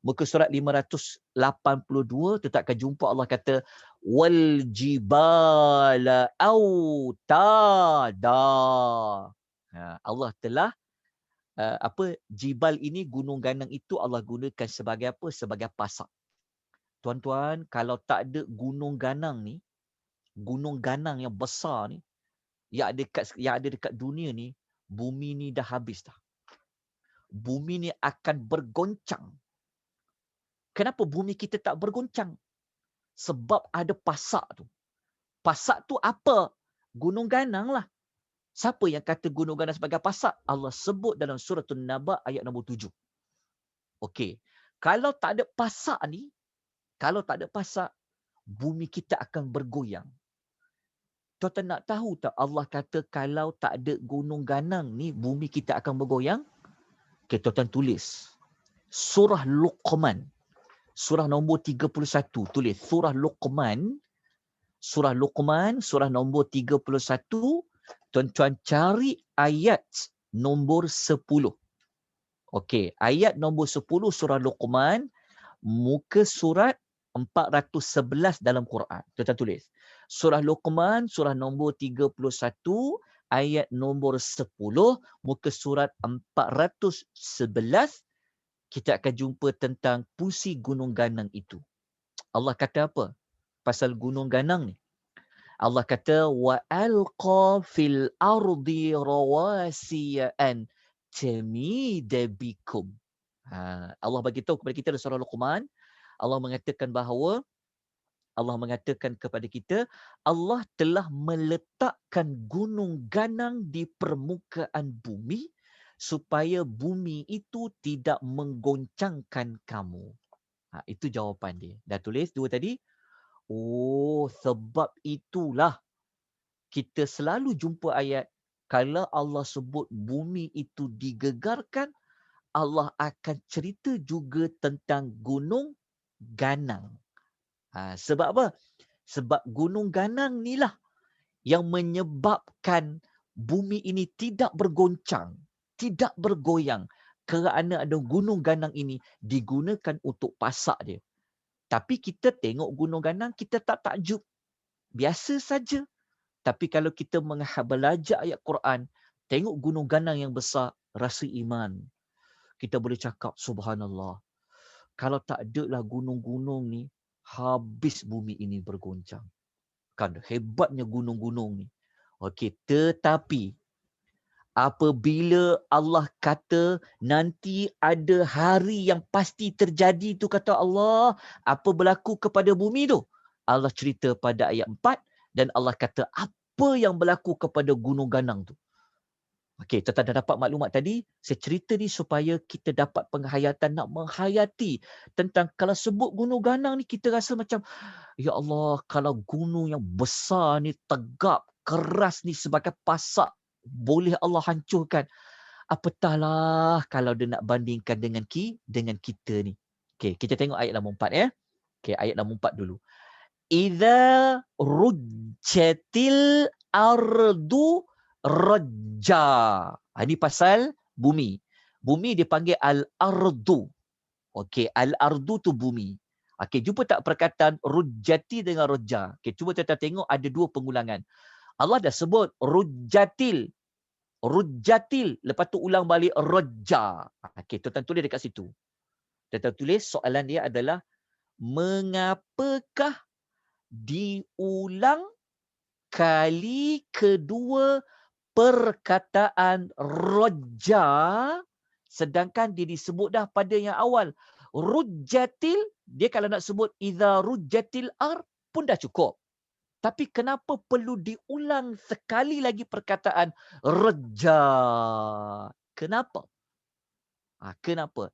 Muka surat 582, kita akan jumpa Allah kata, wal jibala autada. Allah telah jibal ini, gunung ganang itu Allah gunakan sebagai apa? Sebagai pasak. Tuan-tuan, kalau tak ada gunung ganang ni, gunung ganang yang besar ni, yang ada dekat dunia ni, bumi ni dah habis dah. Bumi ni akan bergoncang. Kenapa bumi kita tak bergoncang? Sebab ada pasak tu. Pasak tu apa? Gunung ganang lah. Siapa yang kata gunung ganang sebagai pasak? Allah sebut dalam surah An-Naba ayat nombor 7. Okey. Kalau tak ada pasak ni, bumi kita akan bergoyang. Tuan-tuan nak tahu tak Allah kata kalau tak ada gunung ganang ni, bumi kita akan bergoyang? Okey, tuan-tuan tulis. Surah Luqman. Surah nombor 31. Tulis surah Luqman. Surah Luqman, surah nombor 31. Tuan-tuan cari ayat nombor 10. Okey, ayat nombor 10 surah Luqman, muka surat 411 dalam Quran. Tuan tulis. Surah Luqman, surah nombor 31, ayat nombor 10, muka surat 411, kita akan jumpa tentang puisi gunung ganang itu. Allah kata apa pasal gunung ganang ni? Allah kata wa alqa fil ardi rawasiya an tamida bikum. Allah bagi tahu kepada kita dalam surah Luqman, Allah mengatakan bahawa Allah mengatakan kepada kita, Allah telah meletakkan gunung ganang di permukaan bumi supaya bumi itu tidak menggoncangkan kamu. Itu jawapan dia. Dah tulis dua tadi? Oh, sebab itulah kita selalu jumpa ayat kalau Allah sebut bumi itu digegarkan, Allah akan cerita juga tentang gunung ganang. Sebab apa? Sebab gunung ganang inilah yang menyebabkan bumi ini tidak bergoncang, tidak bergoyang kerana ada gunung ganang ini digunakan untuk pasak dia. Tapi kita tengok gunung ganang, kita tak takjub. Biasa saja. Tapi kalau kita belajar ayat Quran, tengok gunung ganang yang besar, rasa iman. Kita boleh cakap, subhanallah. Kalau tak ada lah gunung-gunung ni, habis bumi ini bergoncang. Kan hebatnya gunung-gunung ni. Okey, tetapi apabila Allah kata nanti ada hari yang pasti terjadi tu kata Allah, apa berlaku kepada bumi tu? Allah cerita pada ayat 4 dan Allah kata apa yang berlaku kepada gunung ganang tu. Okey, tuan dah dapat maklumat tadi, saya cerita ni supaya kita dapat penghayatan nak menghayati tentang kalau sebut gunung ganang ni kita rasa macam ya Allah, kalau gunung yang besar ni tegap, keras ni sebagai pasak boleh Allah hancurkan. Apatahlah kalau dia nak bandingkan dengan kita ni. Okey, kita tengok ayat nombor 4 ya. Okey, ayat nombor 4 dulu. Idza rujjatil ardu rajja. Ini pasal bumi. Bumi dipanggil al-ardu. Okey, al-ardu tu bumi. Okey, jumpa tak perkataan rujjati dengan rajja? Okey, cuba kita tengok ada dua pengulangan. Allah dah sebut rujjatil. Rujjatil. Lepas tu ulang balik rajja. Okey, tuan tulis dekat situ. Tuan tulis soalan dia adalah mengapakah diulang kali kedua perkataan rajja sedangkan dia disebut dah pada yang awal. Rujjatil, dia kalau nak sebut idza rujjatil ar pun dah cukup. Tapi kenapa perlu diulang sekali lagi perkataan rajja? Kenapa? Kenapa?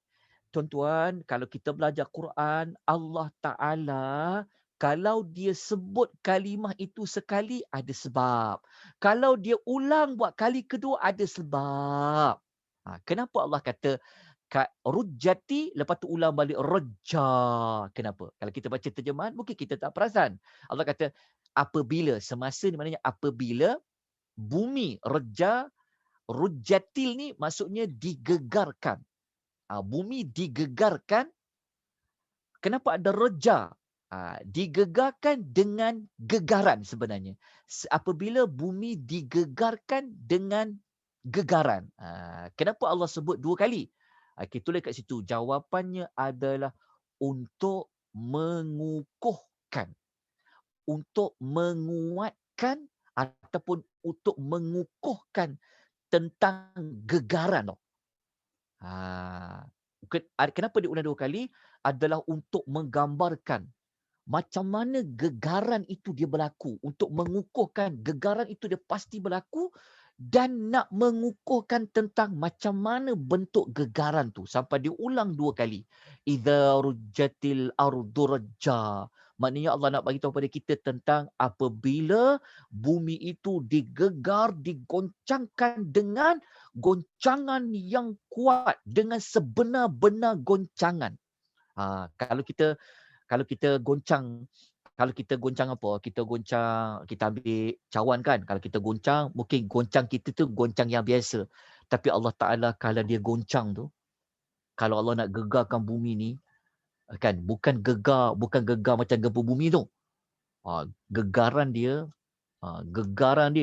Tuan-tuan, kalau kita belajar Quran, Allah Ta'ala, kalau dia sebut kalimah itu sekali, ada sebab. Kalau dia ulang buat kali kedua, ada sebab. Kenapa Allah kata, rujjati, lepas tu ulang balik rajja. Kenapa? Kalau kita baca terjemahan, mungkin kita tak perasan. Allah kata, apabila, semasa ni maknanya apabila bumi rajja, rujjatil ni maksudnya digegarkan. Bumi digegarkan. Kenapa ada rajja? Digegarkan dengan gegaran sebenarnya. Apabila bumi digegarkan dengan gegaran. Kenapa Allah sebut dua kali? Kita tulis kat situ. Jawapannya adalah untuk mengukuhkan, untuk menguatkan ataupun untuk mengukuhkan tentang gegaran. Kenapa diulang dua kali? Adalah untuk menggambarkan macam mana gegaran itu dia berlaku. Untuk mengukuhkan gegaran itu dia pasti berlaku dan nak mengukuhkan tentang macam mana bentuk gegaran tu. Sampai diulang dua kali. Idza rujjatil ardu rajja. Maknanya Allah nak bagi tahu pada kita tentang apabila bumi itu digegar, digoncangkan dengan goncangan yang kuat, dengan sebenar-benar goncangan. Kalau kita goncang apa? Kita goncang, kita ambil cawan kan. Kalau kita goncang, mungkin goncang kita tu goncang yang biasa. Tapi Allah Ta'ala kalau dia goncang tu, Kalau Allah nak gegarkan bumi ni, kan, bukan gegar macam gempa bumi tu. Gegaran dia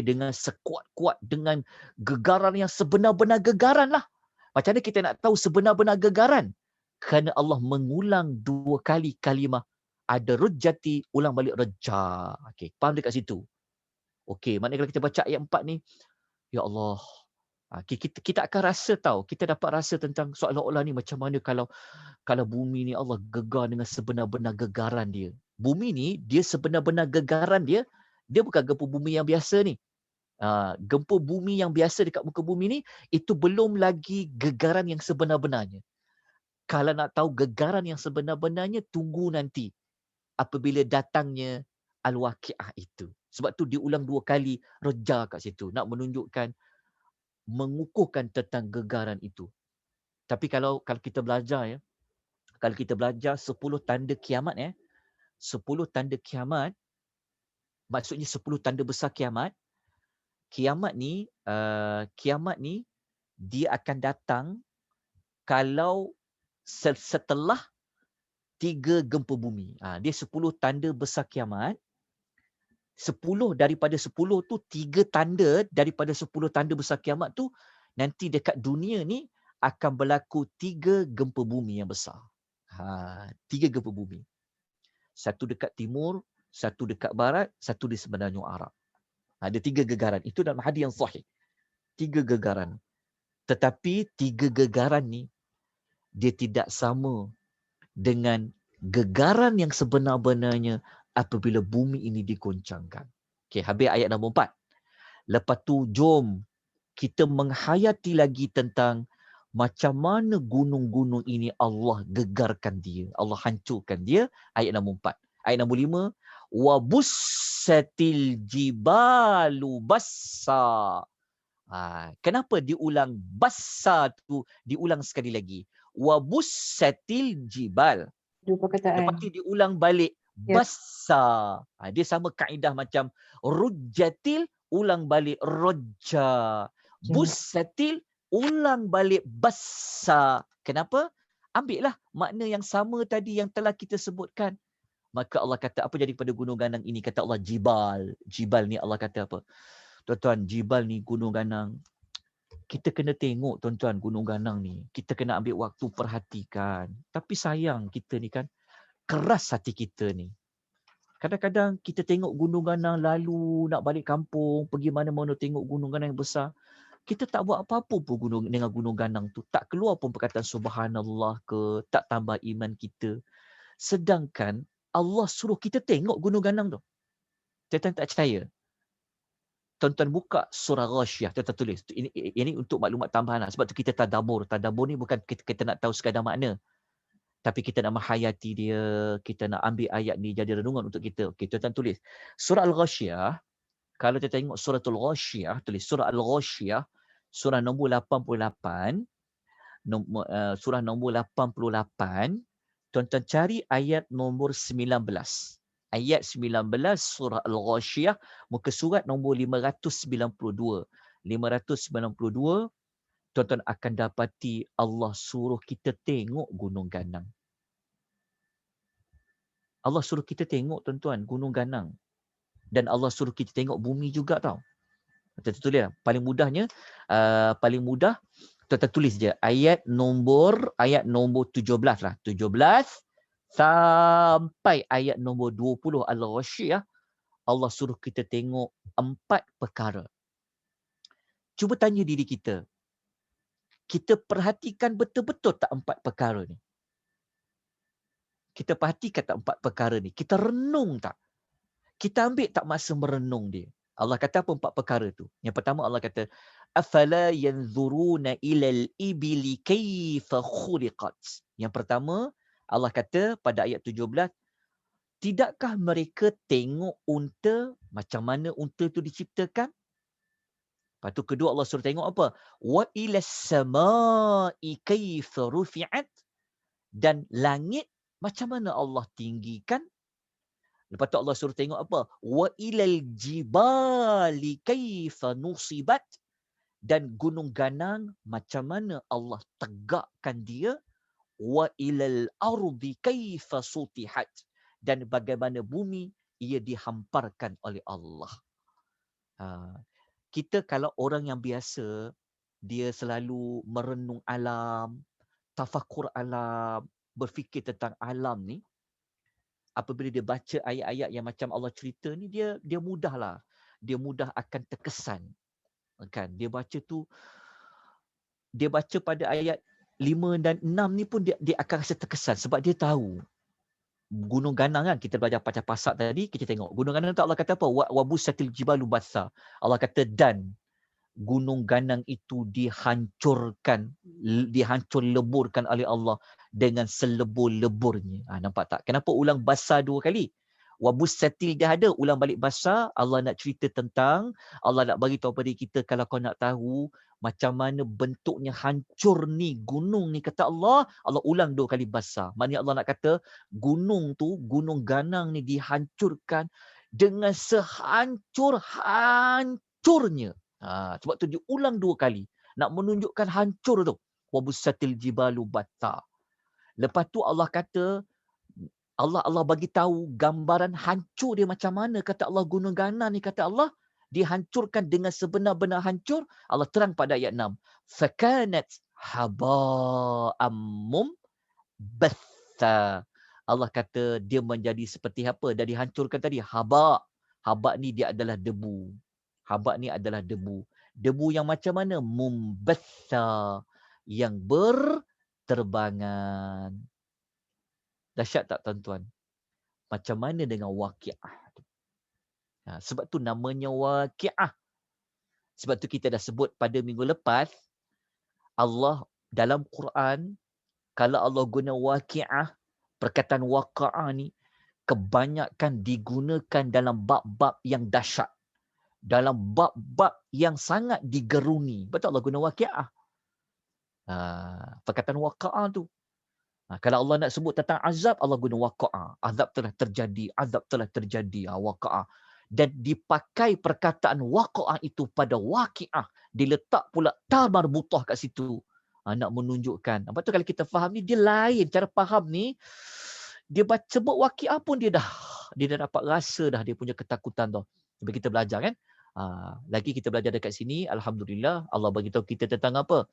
dengan sekuat-kuat, dengan gegaran yang sebenar-benar gegaran lah. Macam mana kita nak tahu sebenar-benar gegaran? Kerana Allah mengulang 2 kali kalimah. Ada rujjati, ulang balik rejja. Okey, faham dekat situ? Okey, maknanya kalau kita baca ayat 4 ni, ya Allah, kita akan rasa tahu, kita dapat rasa tentang seolah-olah ni macam mana kalau bumi ni Allah gegar dengan sebenar-benar gegaran dia. Bumi ni, dia sebenar-benar gegaran dia bukan gempa bumi yang biasa ni. Gempa bumi yang biasa dekat muka bumi ni, itu belum lagi gegaran yang sebenar-benarnya. Kalau nak tahu gegaran yang sebenar-benarnya, tunggu nanti apabila datangnya Al-Waqi'ah itu. Sebab tu diulang 2 kali reja kat situ, nak menunjukkan, mengukuhkan tentang gegaran itu. Tapi kalau kita belajar, kalau kita belajar 10 tanda kiamat, 10 tanda kiamat, maksudnya 10 tanda besar kiamat. Kiamat ni dia akan datang kalau setelah 3 gempa bumi. Dia 10 tanda besar kiamat. 10 daripada 10 tu, 3 tanda daripada 10 tanda besar kiamat tu, nanti dekat dunia ni akan berlaku 3 gempa bumi yang besar. 3 gempa bumi. Satu dekat timur, satu dekat barat, satu di semenanjung Arab. Ada 3 gegaran. Itu dalam hadis yang sahih. 3 gegaran. Tetapi 3 gegaran ni, dia tidak sama dengan gegaran yang sebenar-benarnya apabila bumi ini digoncangkan. Okey, habis ayat nombor 4. Lepas tu, jom kita menghayati lagi tentang macam mana gunung-gunung ini Allah gegarkan dia, Allah hancurkan dia. Ayat nombor 4. Ayat nombor 5, wa bussatil jibalu bassa. Kenapa diulang bassa tu, diulang sekali lagi? Wa bussatil jibal. 2 perkataan. Lepas tu diulang balik bassa. Dia sama kaedah macam rujjatil, ulang balik rojja. Bussatil, ulang balik bassa. Kenapa? Ambillah makna yang sama tadi yang telah kita sebutkan. Maka Allah kata, apa jadi pada gunung ganang ini? Kata Allah, jibal. Jibal ni Allah kata apa? Tuan-tuan, jibal ni gunung ganang. Kita kena tengok, tuan-tuan, gunung ganang ni. Kita kena ambil waktu perhatikan. Tapi sayang kita ni kan, keras hati kita ni. Kadang-kadang kita tengok gunung ganang lalu nak balik kampung, pergi mana-mana tengok gunung ganang yang besar. Kita tak buat apa-apa pun dengan gunung ganang tu. Tak keluar pun perkataan subhanallah ke, tak tambah iman kita. Sedangkan Allah suruh kita tengok gunung ganang tu. Tuan-tuan tak percaya? Tuan-tuan buka surah Ghasyiyah, tuan-tuan tulis. Ini untuk maklumat tambahan. Sebab tu kita tadabbur. Tadabbur ni bukan kita nak tahu sekadar makna. Tapi kita nak menghayati dia, kita nak ambil ayat ni jadi renungan untuk kita. Okey, tuan-tuan tulis. Surah Al-Ghasyiyah, kalau kita tengok suratul Ghasyiyah, tulis surah Al-Ghasyiyah, surah nombor 88, surah nombor 88, tuan-tuan cari ayat nombor 19. Ayat 19 surah Al-Ghasyiyah, muka surat nombor 592. 592, tuan-tuan akan dapati Allah suruh kita tengok gunung ganang. Allah suruh kita tengok, tuan-tuan, gunung ganang. Dan Allah suruh kita tengok bumi juga tau. Tuan-tuan tulis lah. Paling mudahnya, paling mudah, tuan-tuan tulis je. Ayat nombor 17 lah. 17 sampai ayat nombor 20 Al-Ghasyiyah, Allah suruh kita tengok 4 perkara. Cuba tanya diri kita. Kita perhatikan betul-betul tak 4 perkara ni? Kita perhatikan tak 4 perkara ni? Kita renung tak? Kita ambil tak masa merenung dia? Allah kata apa 4 perkara tu? Yang pertama Allah kata, afala yanzuruna ilal ibili kaifa khuliqat. Yang pertama Allah kata pada ayat 17, tidakkah mereka tengok unta, macam mana unta tu diciptakan? Lepas tu kedua Allah suruh tengok apa? Wa ilas samai kaifa rufi'at. Dan langit macam mana Allah tinggikan? Lepas tu Allah suruh tengok apa? Wa ilal jibali kaifa nusibat. Dan gunung ganang macam mana Allah tegakkan dia? wa ilal ardi kaifa sutihat, dan bagaimana bumi ia dihamparkan oleh Allah. Kita kalau orang yang biasa, dia selalu merenung alam, tafakur alam, berfikir tentang alam ni, apabila dia baca ayat-ayat yang macam Allah cerita ni, dia mudahlah. Dia mudah akan terkesan. Kan? Dia baca pada ayat 5 dan 6 ni pun dia akan rasa terkesan sebab dia tahu. Gunung Ganang kan, kita belajar pasal pasak tadi, kita tengok. Gunung Ganang tu Allah kata apa? Wa busatil jibalu basa. Allah kata dan Gunung Ganang itu dihancur leburkan oleh Allah dengan selebur-leburnya. Nampak tak? Kenapa ulang basa 2 kali? Wabussatil dah ada, ulang balik basa. Allah nak cerita tentang, Allah nak bagi tahu pada kita, kalau kau nak tahu macam mana bentuknya hancur ni gunung ni, kata Allah, Allah ulang 2 kali basa. Maknanya Allah nak kata gunung tu, Gunung Ganang ni dihancurkan dengan sehancur-hancurnya. Sebab tu diulang 2 kali. Nak menunjukkan hancur tu. Wabussatil jibalu batta. Lepas tu Allah kata, Allah bagi tahu gambaran hancur dia macam mana. Kata Allah, Gunung Ganang ni, kata Allah, dihancurkan dengan sebenar-benar hancur. Allah terang pada ayat 6. Fakanat haba'am mumbatha. Allah kata dia menjadi seperti apa? Dah dihancurkan tadi. Haba. Haba ni dia adalah debu. Haba ni adalah debu. Debu yang macam mana? Mumbatha. Yang berterbangan. Dahsyat tak tuan-tuan? Macam mana dengan waqi'ah? Sebab tu namanya waqi'ah. Sebab tu kita dah sebut pada minggu lepas, Allah dalam Quran, kalau Allah guna waqi'ah, perkataan waqa'ah ni, kebanyakan digunakan dalam bab-bab yang dahsyat. Dalam bab-bab yang sangat digeruni. Betul Allah guna waqi'ah. Perkataan waqa'ah tu. Kalau Allah nak sebut tentang azab, Allah guna waqa'ah. Azab telah terjadi, azab telah terjadi. Waqa'ah. Dan dipakai perkataan waqa'ah itu pada waqi'ah. Diletak pula ta marbutah kat situ. Nak menunjukkan. Lepas tu kalau kita faham ni, dia lain. Cara faham ni, dia baca sebut waqi'ah pun dia dah dapat rasa dah dia punya ketakutan tu. Sebab kita belajar kan. Lagi kita belajar dekat sini, Alhamdulillah, Allah bagi tahu kita tentang apa?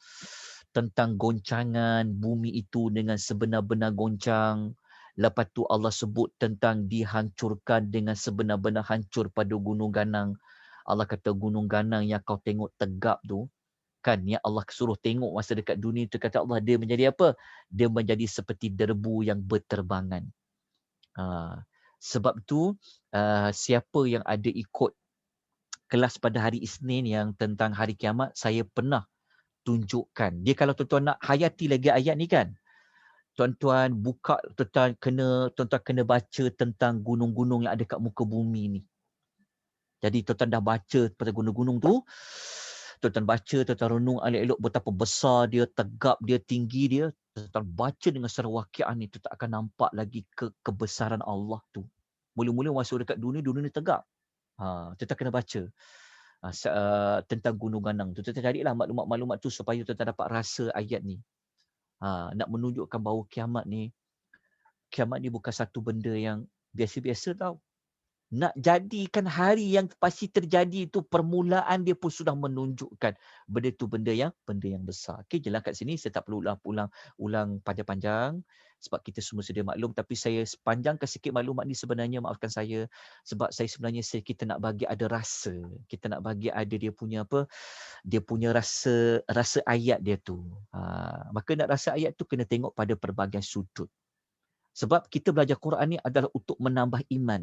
Tentang goncangan bumi itu dengan sebenar-benar goncang. Lepas tu Allah sebut tentang dihancurkan dengan sebenar-benar hancur pada Gunung Ganang. Allah kata Gunung Ganang yang kau tengok tegap tu, kan, yang Allah suruh tengok masa dekat dunia tu, kata Allah, dia menjadi apa? Dia menjadi seperti debu yang berterbangan. Sebab tu siapa yang ada ikut kelas pada hari Isnin yang tentang hari kiamat, saya pernah tunjukkan. Dia kalau tuan-tuan nak hayati lagi ayat ni kan, tuan-tuan buka, tuan-tuan kena baca tentang gunung-gunung yang ada kat muka bumi ni. Jadi tuan-tuan dah baca pasal gunung-gunung tu, tuan-tuan baca, tuan-tuan renung elok-elok betapa besar dia, tegap dia, tinggi dia. Tuan-tuan baca dengan secara waqi'ah ni, tuan-tuan akan nampak lagi kebesaran Allah tu. Mula-mula masuk dekat dunia ni tegap. Tuan-tuan kena baca tentang Gunung Ganang tu. Tuan-tuan carilah maklumat-maklumat tu supaya tuan-tuan dapat rasa ayat ni. Nak menunjukkan bahawa kiamat ni bukan satu benda yang biasa-biasa tau. Nak jadikan hari yang pasti terjadi itu, permulaan dia pun sudah menunjukkan benda tu benda yang besar. Okey, jelas kat sini saya tak perlu ulang panjang-panjang sebab kita semua sedia maklum, tapi saya panjangkan sikit maklumat ni sebenarnya, maafkan saya, sebab saya sebenarnya kita nak bagi ada rasa. Kita nak bagi ada dia punya apa? Dia punya rasa ayat dia tu. Maka nak rasa ayat tu kena tengok pada pelbagai sudut. Sebab kita belajar Quran ni adalah untuk menambah iman.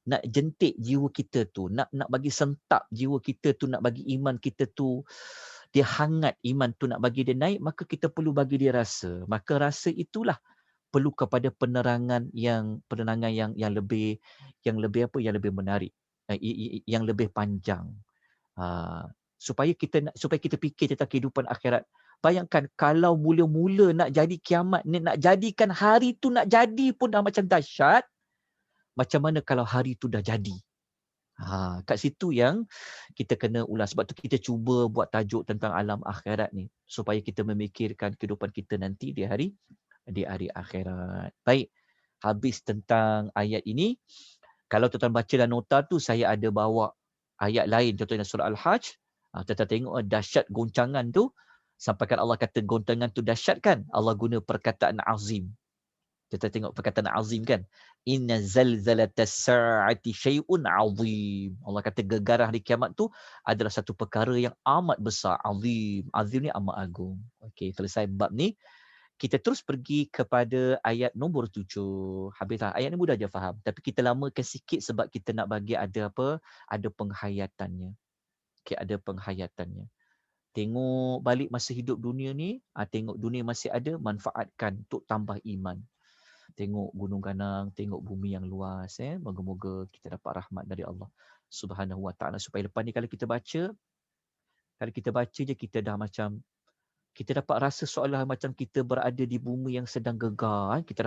Nak jentik jiwa kita tu, nak bagi sentap jiwa kita tu, nak bagi iman kita tu dia hangat, iman tu nak bagi dia naik, maka kita perlu bagi dia rasa. Maka rasa itulah perlu kepada penerangan yang lebih menarik, yang lebih panjang. Supaya kita fikir tentang kehidupan akhirat. Bayangkan kalau mula-mula nak jadi kiamat ni, nak jadikan hari tu nak jadi pun dah macam dahsyat. Macam mana kalau hari tu dah jadi? Kat situ yang kita kena ulas. Sebab tu kita cuba buat tajuk tentang alam akhirat ni supaya kita memikirkan kehidupan kita nanti di hari di hari akhirat. Baik, habis tentang ayat ini. Kalau tuan-tuan baca dalam nota tu, saya ada bawa ayat lain, contohnya surah Al-Hajj. Tuan-tuan tengok dahsyat goncangan tu. Sampaikan Allah kata goncangan tu dahsyat kan? Allah guna perkataan azim. Kita tengok perkataan azim kan. Inna zalzalatas sa'ati syai'un azim. Allah kata gegarah di kiamat tu adalah satu perkara yang amat besar. Azim. Azim ni amat agung. Okey, selesai bab ni. Kita terus pergi kepada ayat nombor 7. Habislah. Ayat ni mudah je faham. Tapi kita lamakan sikit sebab kita nak bagi ada apa? Ada penghayatannya. Okey, ada penghayatannya. Tengok balik masa hidup dunia ni, tengok dunia masih ada, manfaatkan untuk tambah iman. Tengok gunung ganang, tengok bumi yang luas. Moga-moga kita dapat rahmat dari Allah Subhanahu Wa Taala. Supaya lepas ni kalau kita baca je kita dah macam, kita dapat rasa seolah macam kita berada di bumi yang sedang gegar. Kita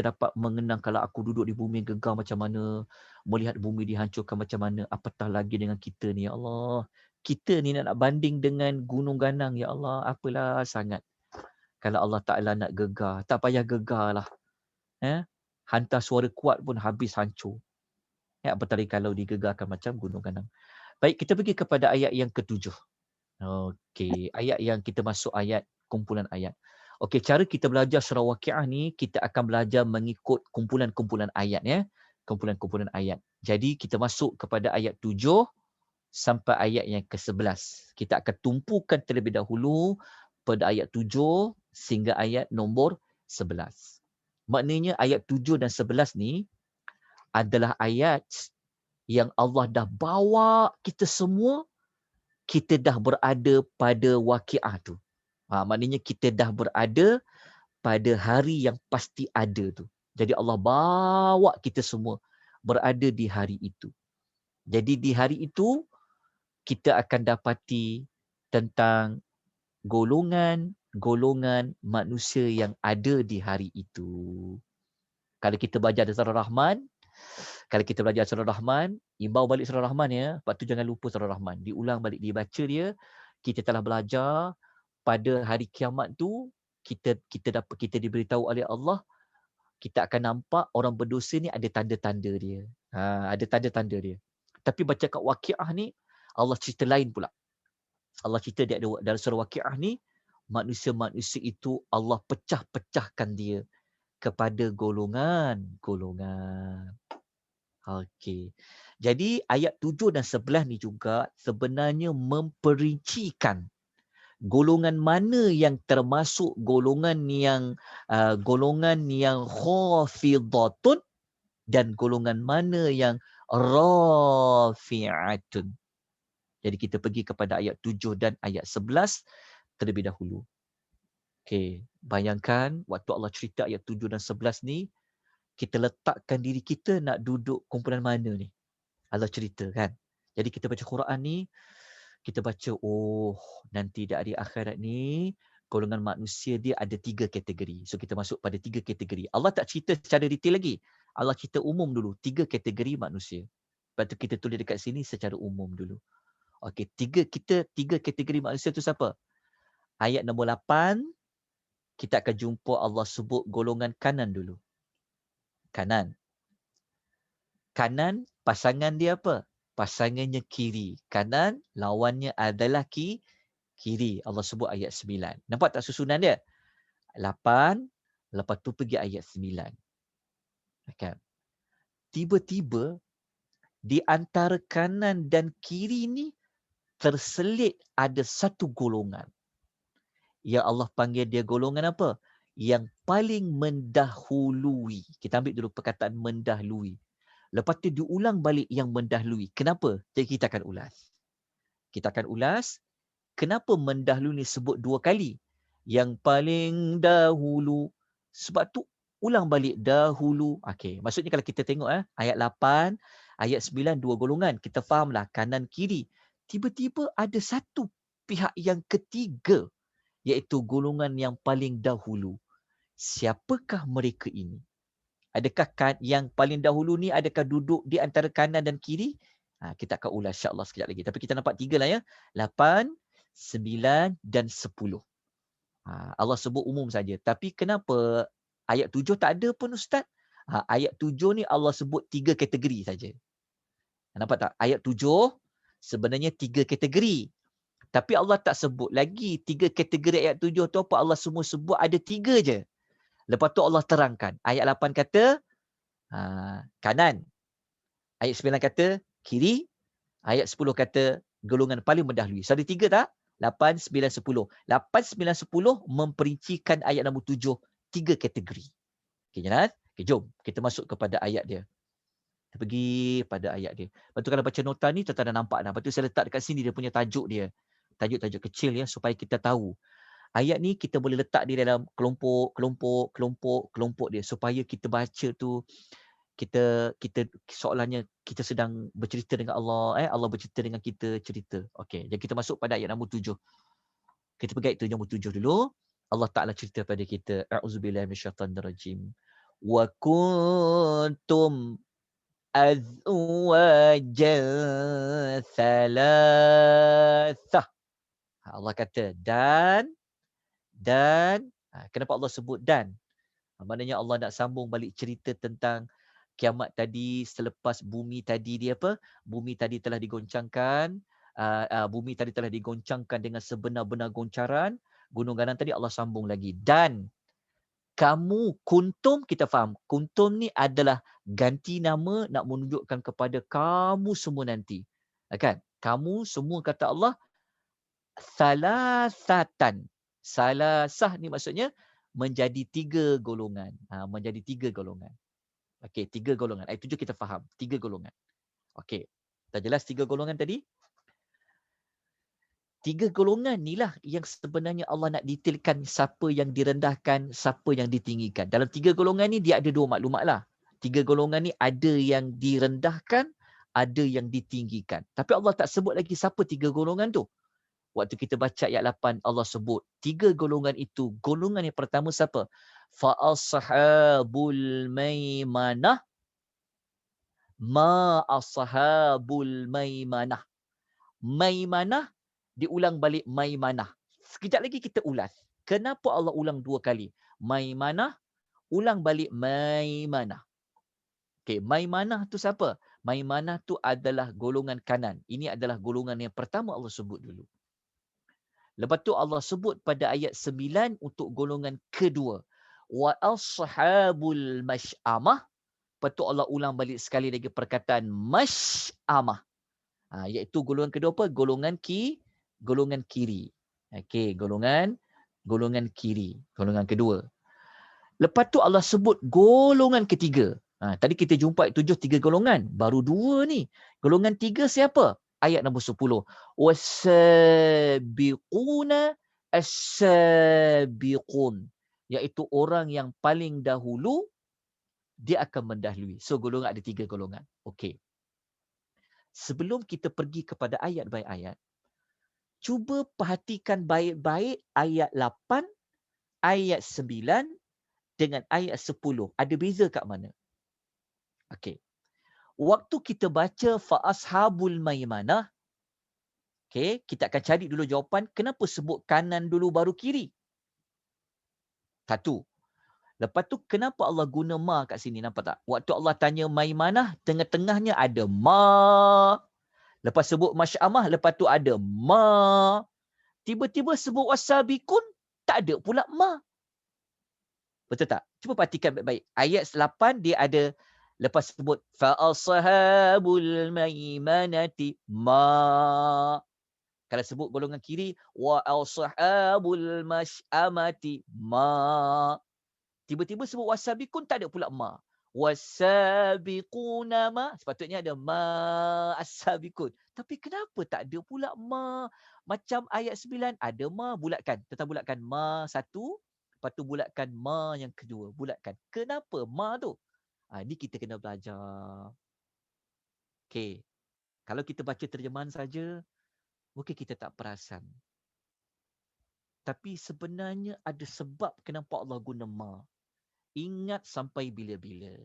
dapat mengenang kalau aku duduk di bumi yang gegar macam mana, melihat bumi dihancurkan macam mana, apatah lagi dengan kita ni, ya Allah. Kita ni nak banding dengan gunung ganang, ya Allah, apalah sangat. Kalau Allah Ta'ala nak gegar, tak payah gegar lah. Hantar suara kuat pun habis hancur. Apatah lagi kalau digegarkan macam gunung ganang. Baik, kita pergi kepada ayat yang ke-7. Okey, ayat yang kita masuk ayat kumpulan ayat. Okey, cara kita belajar surah Waqiah ni, kita akan belajar mengikut kumpulan-kumpulan ayat ya. Kumpulan-kumpulan ayat. Jadi kita masuk kepada ayat 7 sampai ayat yang ke-11. Kita akan tumpukan terlebih dahulu pada ayat 7 sehingga ayat nombor 11. Maknanya ayat 7 dan 11 ni adalah ayat yang Allah dah bawa kita semua, kita dah berada pada waqiah tu. Maknanya kita dah berada pada hari yang pasti ada tu. Jadi Allah bawa kita semua berada di hari itu. Jadi di hari itu, kita akan dapati tentang golongan manusia yang ada di hari itu. Kalau kita belajar surah Rahman, imbau balik surah Rahman ya. Lepas tu jangan lupa surah Rahman. Diulang balik, dibaca dia. Kita telah belajar pada hari kiamat tu, kita diberitahu oleh Allah, kita akan nampak orang berdosa ni ada tanda-tanda dia. Ada tanda-tanda dia. Tapi baca kat Waqiah ni, Allah cerita lain pula. Allah cerita dalam surah Waqiah ni, manusia-manusia itu Allah pecah-pecahkan dia kepada golongan-golongan. Okey. Jadi ayat 7 dan 11 ni juga sebenarnya memperincikan golongan mana yang termasuk golongan yang khafidatun dan golongan mana yang rafi'atun. Jadi kita pergi kepada ayat 7 dan ayat 11 terlebih dahulu. Okey, bayangkan waktu Allah cerita ayat 7 dan 11 ni, kita letakkan diri kita nak duduk kumpulan mana ni? Allah cerita kan. Jadi kita baca Quran ni, kita baca, nanti di hari akhirat ni, golongan manusia dia ada 3 kategori. So kita masuk pada 3 kategori. Allah tak cerita secara detail lagi. Allah cerita umum dulu, 3 kategori manusia. Lepas tu kita tulis dekat sini secara umum dulu. Okey, 3 kategori manusia tu siapa? Ayat nombor 8, kita akan jumpa Allah sebut golongan kanan dulu. Kanan, pasangan dia apa? Pasangannya kiri. Kanan, lawannya adalah kiri. Allah sebut ayat 9. Nampak tak susunan dia? 8, lepas tu pergi ayat 9. Okay. Tiba-tiba, di antara kanan dan kiri ni, terselit ada satu golongan. Ya Allah panggil dia golongan apa? Yang paling mendahului. Kita ambil dulu perkataan mendahului. Lepas tu diulang balik yang mendahului. Kenapa? Jadi kita akan ulas. Kenapa mendahului ni sebut 2 kali? Yang paling dahulu. Sebab tu ulang balik dahulu. Okey, maksudnya kalau kita tengok ayat 8, ayat 9 2 golongan. Kita fahamlah kanan kiri. Tiba-tiba ada satu pihak yang ketiga, iaitu golongan yang paling dahulu. Siapakah mereka ini? Adakah yang paling dahulu ni adakah duduk di antara kanan dan kiri? Kita akan ulas insya-Allah sekejap lagi. Tapi kita nampak 3 lah ya. 8, 9 dan 10. Allah sebut umum saja. Tapi kenapa ayat 7 tak ada pun Ustaz? Ayat 7 ni Allah sebut 3 kategori saja. Nampak tak? Ayat 7 sebenarnya 3 kategori. Tapi Allah tak sebut lagi 3 kategori ayat 7 tu apa. Allah semua sebut ada 3 je. Lepas tu Allah terangkan. Ayat 8 kata kanan. Ayat 9 kata kiri. Ayat 10 kata golongan paling mendahului. So ada 3 tak? 8, 9, 10. 8, 9, 10 memperincikan ayat nombor 7 3 kategori. Okay, Jalan? Okay, jom kita masuk kepada ayat dia. Kita pergi pada ayat dia. Lepas tu kalau baca nota ni, tuan-tuan dah nampak dah. Lepas tu saya letak dekat sini dia punya tajuk dia. Tajuk-tajuk kecil ya, supaya kita tahu. Ayat ni kita boleh letak dia dalam kelompok dia. Supaya kita baca tu, kita soalannya kita sedang bercerita dengan Allah. Allah bercerita dengan kita, cerita. Okey, jadi kita masuk pada ayat nombor 7. Kita pergi ayat nombor 7 dulu. Allah Ta'ala cerita pada kita. A'udzubillahi minasyaitanirrajim. Wa kuntum azwajan thalathah. Allah kata dan kenapa Allah sebut dan? Maknanya Allah nak sambung balik cerita tentang kiamat tadi selepas bumi tadi dia apa? Bumi tadi telah digoncangkan, bumi tadi telah digoncangkan dengan sebenar-benar goncaran. Gunung Ganang tadi Allah sambung lagi dan kamu kuntum, kita faham. Kuntum ni adalah ganti nama nak menunjukkan kepada kamu semua nanti. Kan? Kamu semua kata Allah salasatan. Salasah ni maksudnya menjadi 3 golongan. Menjadi 3 golongan. Okey, 3 golongan. Ayat 7 kita faham. 3 golongan. Okey. Dah jelas 3 golongan tadi? 3 golongan inilah yang sebenarnya Allah nak detailkan siapa yang direndahkan, siapa yang ditinggikan. Dalam 3 golongan ni dia ada 2 maklumat lah. 3 golongan ni ada yang direndahkan, ada yang ditinggikan. Tapi Allah tak sebut lagi siapa 3 golongan tu. Waktu kita baca ayat 8 Allah sebut 3 golongan itu. Golongan yang pertama siapa? Fa ashabul maimanah ma ashabul maimanah. Maimanah diulang balik maimanah. Sekejap lagi kita ulas. Kenapa Allah ulang 2 kali? Maimanah, ulang balik maimanah. Okey, maimanah tu siapa? Maimanah tu adalah golongan kanan. Ini adalah golongan yang pertama Allah sebut dulu. Lepas tu Allah sebut pada ayat 9 untuk golongan kedua. Wa ashabul mash'amah. Lepas tu Allah ulang balik sekali lagi perkataan mash'amah. Iaitu golongan kedua apa? Golongan kiri. Okey, golongan kiri, golongan kedua. Lepas tu Allah sebut golongan ketiga. Tadi kita jumpa 3 golongan, baru 2 ni. Golongan 3 siapa? Ayat nombor 10. Wasabiquna as-sabiqun. Iaitu orang yang paling dahulu dia akan mendahului. So golongan ada 3 golongan. Okey. Sebelum kita pergi kepada ayat by ayat, cuba perhatikan baik-baik ayat 8, ayat 9 dengan ayat 10. Ada beza kat mana? Okey. Waktu kita baca fa ashabul maimanah, okey, kita akan cari dulu jawapan kenapa sebut kanan dulu baru kiri. Satu. Lepas tu kenapa Allah guna ma kat sini, nampak tak? Waktu Allah tanya maimanah, tengah-tengahnya ada ma. Lepas sebut masy'amah, lepas tu ada ma. Tiba-tiba sebut wasabiqun, tak ada pula ma. Betul tak? Cuba perhatikan baik-baik. Ayat 8 dia ada lepas sebut fa ashabul maimanati ma. Kalau sebut golongan kiri wa ashabul masy'amati ma. Tiba-tiba sebut wasabiqun tak ada pula ma. Wasabiquna ma, sepatutnya ada ma as-sabiqun. Tapi kenapa tak ada pula ma? Macam ayat 9 ada ma, bulatkan. Tetap bulatkan ma satu, lepas tu bulatkan ma yang kedua. Bulatkan. Kenapa ma tu? Ni kita kena belajar. Okey. Kalau kita baca terjemahan saja, mungkin kita tak perasan. Tapi sebenarnya ada sebab kenapa Allah guna ma. Ingat sampai bila-bila.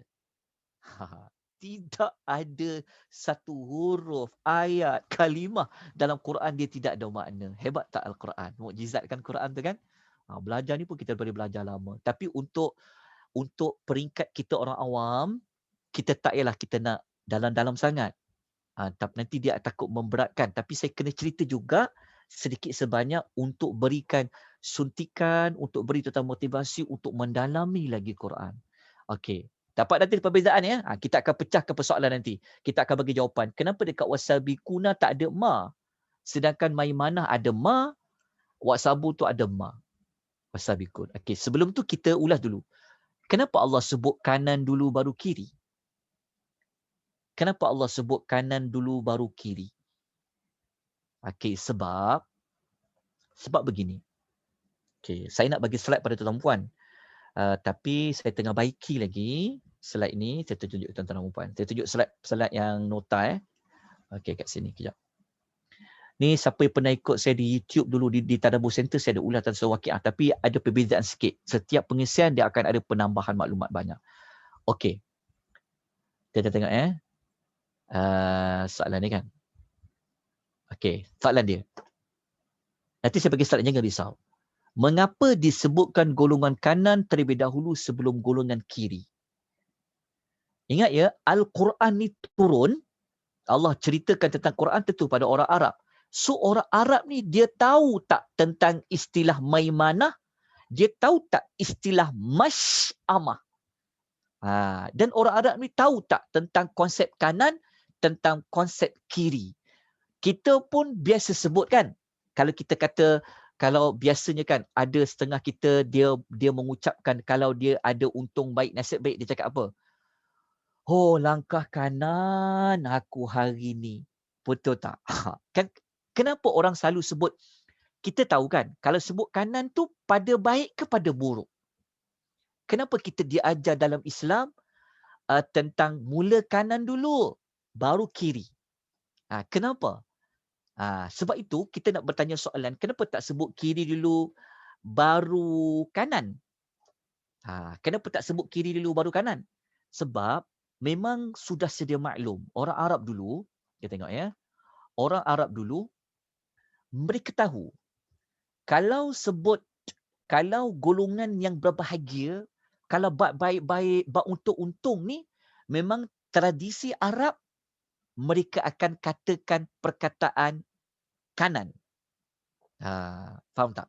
Tidak ada satu huruf, ayat, kalimah dalam Quran dia tidak ada makna. Hebat tak Al-Quran? Mukjizat kan Quran tu kan? Belajar ni pun kita boleh belajar lama. Tapi untuk peringkat kita orang awam, kita tak payahlah kita nak dalam-dalam sangat. Tapi nanti dia takut memberatkan. Tapi saya kena cerita juga sedikit sebanyak untuk berikan suntikan, untuk beri tentang motivasi untuk mendalami lagi Quran. Okey. Dapat nanti perbezaan ya. Kita akan pecahkan persoalan nanti. Kita akan bagi jawapan. Kenapa dekat wasabiquna tak ada ma? Sedangkan Maimanah ada ma, wasabu tu ada ma. Wasabiqun. Okey, sebelum tu kita ulas dulu. Kenapa Allah sebut kanan dulu baru kiri? Kenapa Allah sebut kanan dulu baru kiri? Okey, sebab begini. Okey, saya nak bagi slide pada tuan-tuan puan. Tapi saya tengah baiki lagi slide ni. Saya tunjuk tuan-tuan puan. Saya tunjuk slide yang nota. Okey, kat sini kejap. Ni siapa yang pernah ikut saya di YouTube dulu di Tadabbur Center, saya ada ulas tentang surah Waqiah, tapi ada perbezaan sikit. Setiap pengisian dia akan ada penambahan maklumat banyak. Okey. Kita tengok soalan ni kan. Okey, soalan dia. Nanti saya bagi slide, jangan risau. Mengapa disebutkan golongan kanan terlebih dahulu sebelum golongan kiri? Ingat ya, Al-Quran ni turun, Allah ceritakan tentang Quran tentu pada orang Arab. So orang Arab ni dia tahu tak tentang istilah maimanah, dia tahu tak istilah masy'amah. Dan orang Arab ni tahu tak tentang konsep kanan, tentang konsep kiri. Kita pun biasa sebut kan, kalau kita kata, kalau biasanya kan ada setengah kita dia mengucapkan kalau dia ada untung baik, nasib baik, dia cakap apa? Oh, langkah kanan aku hari ni. Betul tak? Kan kenapa orang selalu sebut, kita tahu kan, kalau sebut kanan tu pada baik ke pada buruk? Kenapa kita diajar dalam Islam tentang mula kanan dulu, baru kiri? Kenapa? Sebab itu kita nak bertanya soalan, kenapa tak sebut kiri dulu, baru kanan? Kenapa tak sebut kiri dulu, baru kanan? Sebab memang sudah sedia maklum, orang Arab dulu, kita tengok ya, orang Arab dulu, mereka tahu, kalau golongan yang berbahagia, kalau bab baik-baik, bab untung-untung ni, memang tradisi Arab, mereka akan katakan perkataan kanan. Faham tak?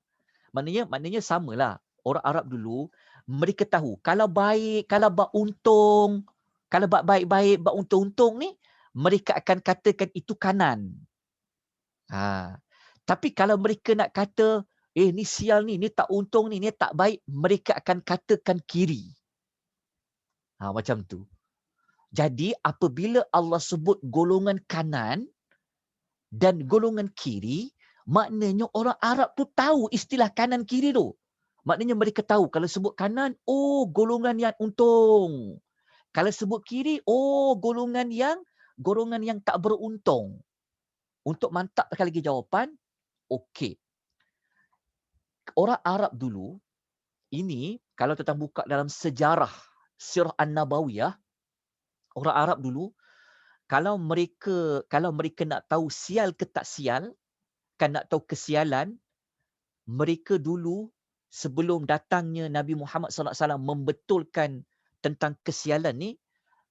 Maknanya samalah. Orang Arab dulu, mereka tahu, kalau baik, kalau bab untung, kalau bab baik-baik, bab untung-untung ni, mereka akan katakan itu kanan. Tapi kalau mereka nak kata, ni sial ni tak untung ni tak baik, mereka akan katakan kiri. Macam tu. Jadi apabila Allah sebut golongan kanan dan golongan kiri, maknanya orang Arab tu tahu istilah kanan kiri tu. Maknanya mereka tahu kalau sebut kanan, golongan yang untung. Kalau sebut kiri, golongan yang tak beruntung. Untuk mantapkan lagi jawapan, okey. Orang Arab dulu, ini kalau kita buka dalam sejarah Sirah An-Nabawiyah, orang Arab dulu, kalau mereka nak tahu sial ke tak sial, kan nak tahu kesialan, mereka dulu sebelum datangnya Nabi Muhammad SAW membetulkan tentang kesialan ni,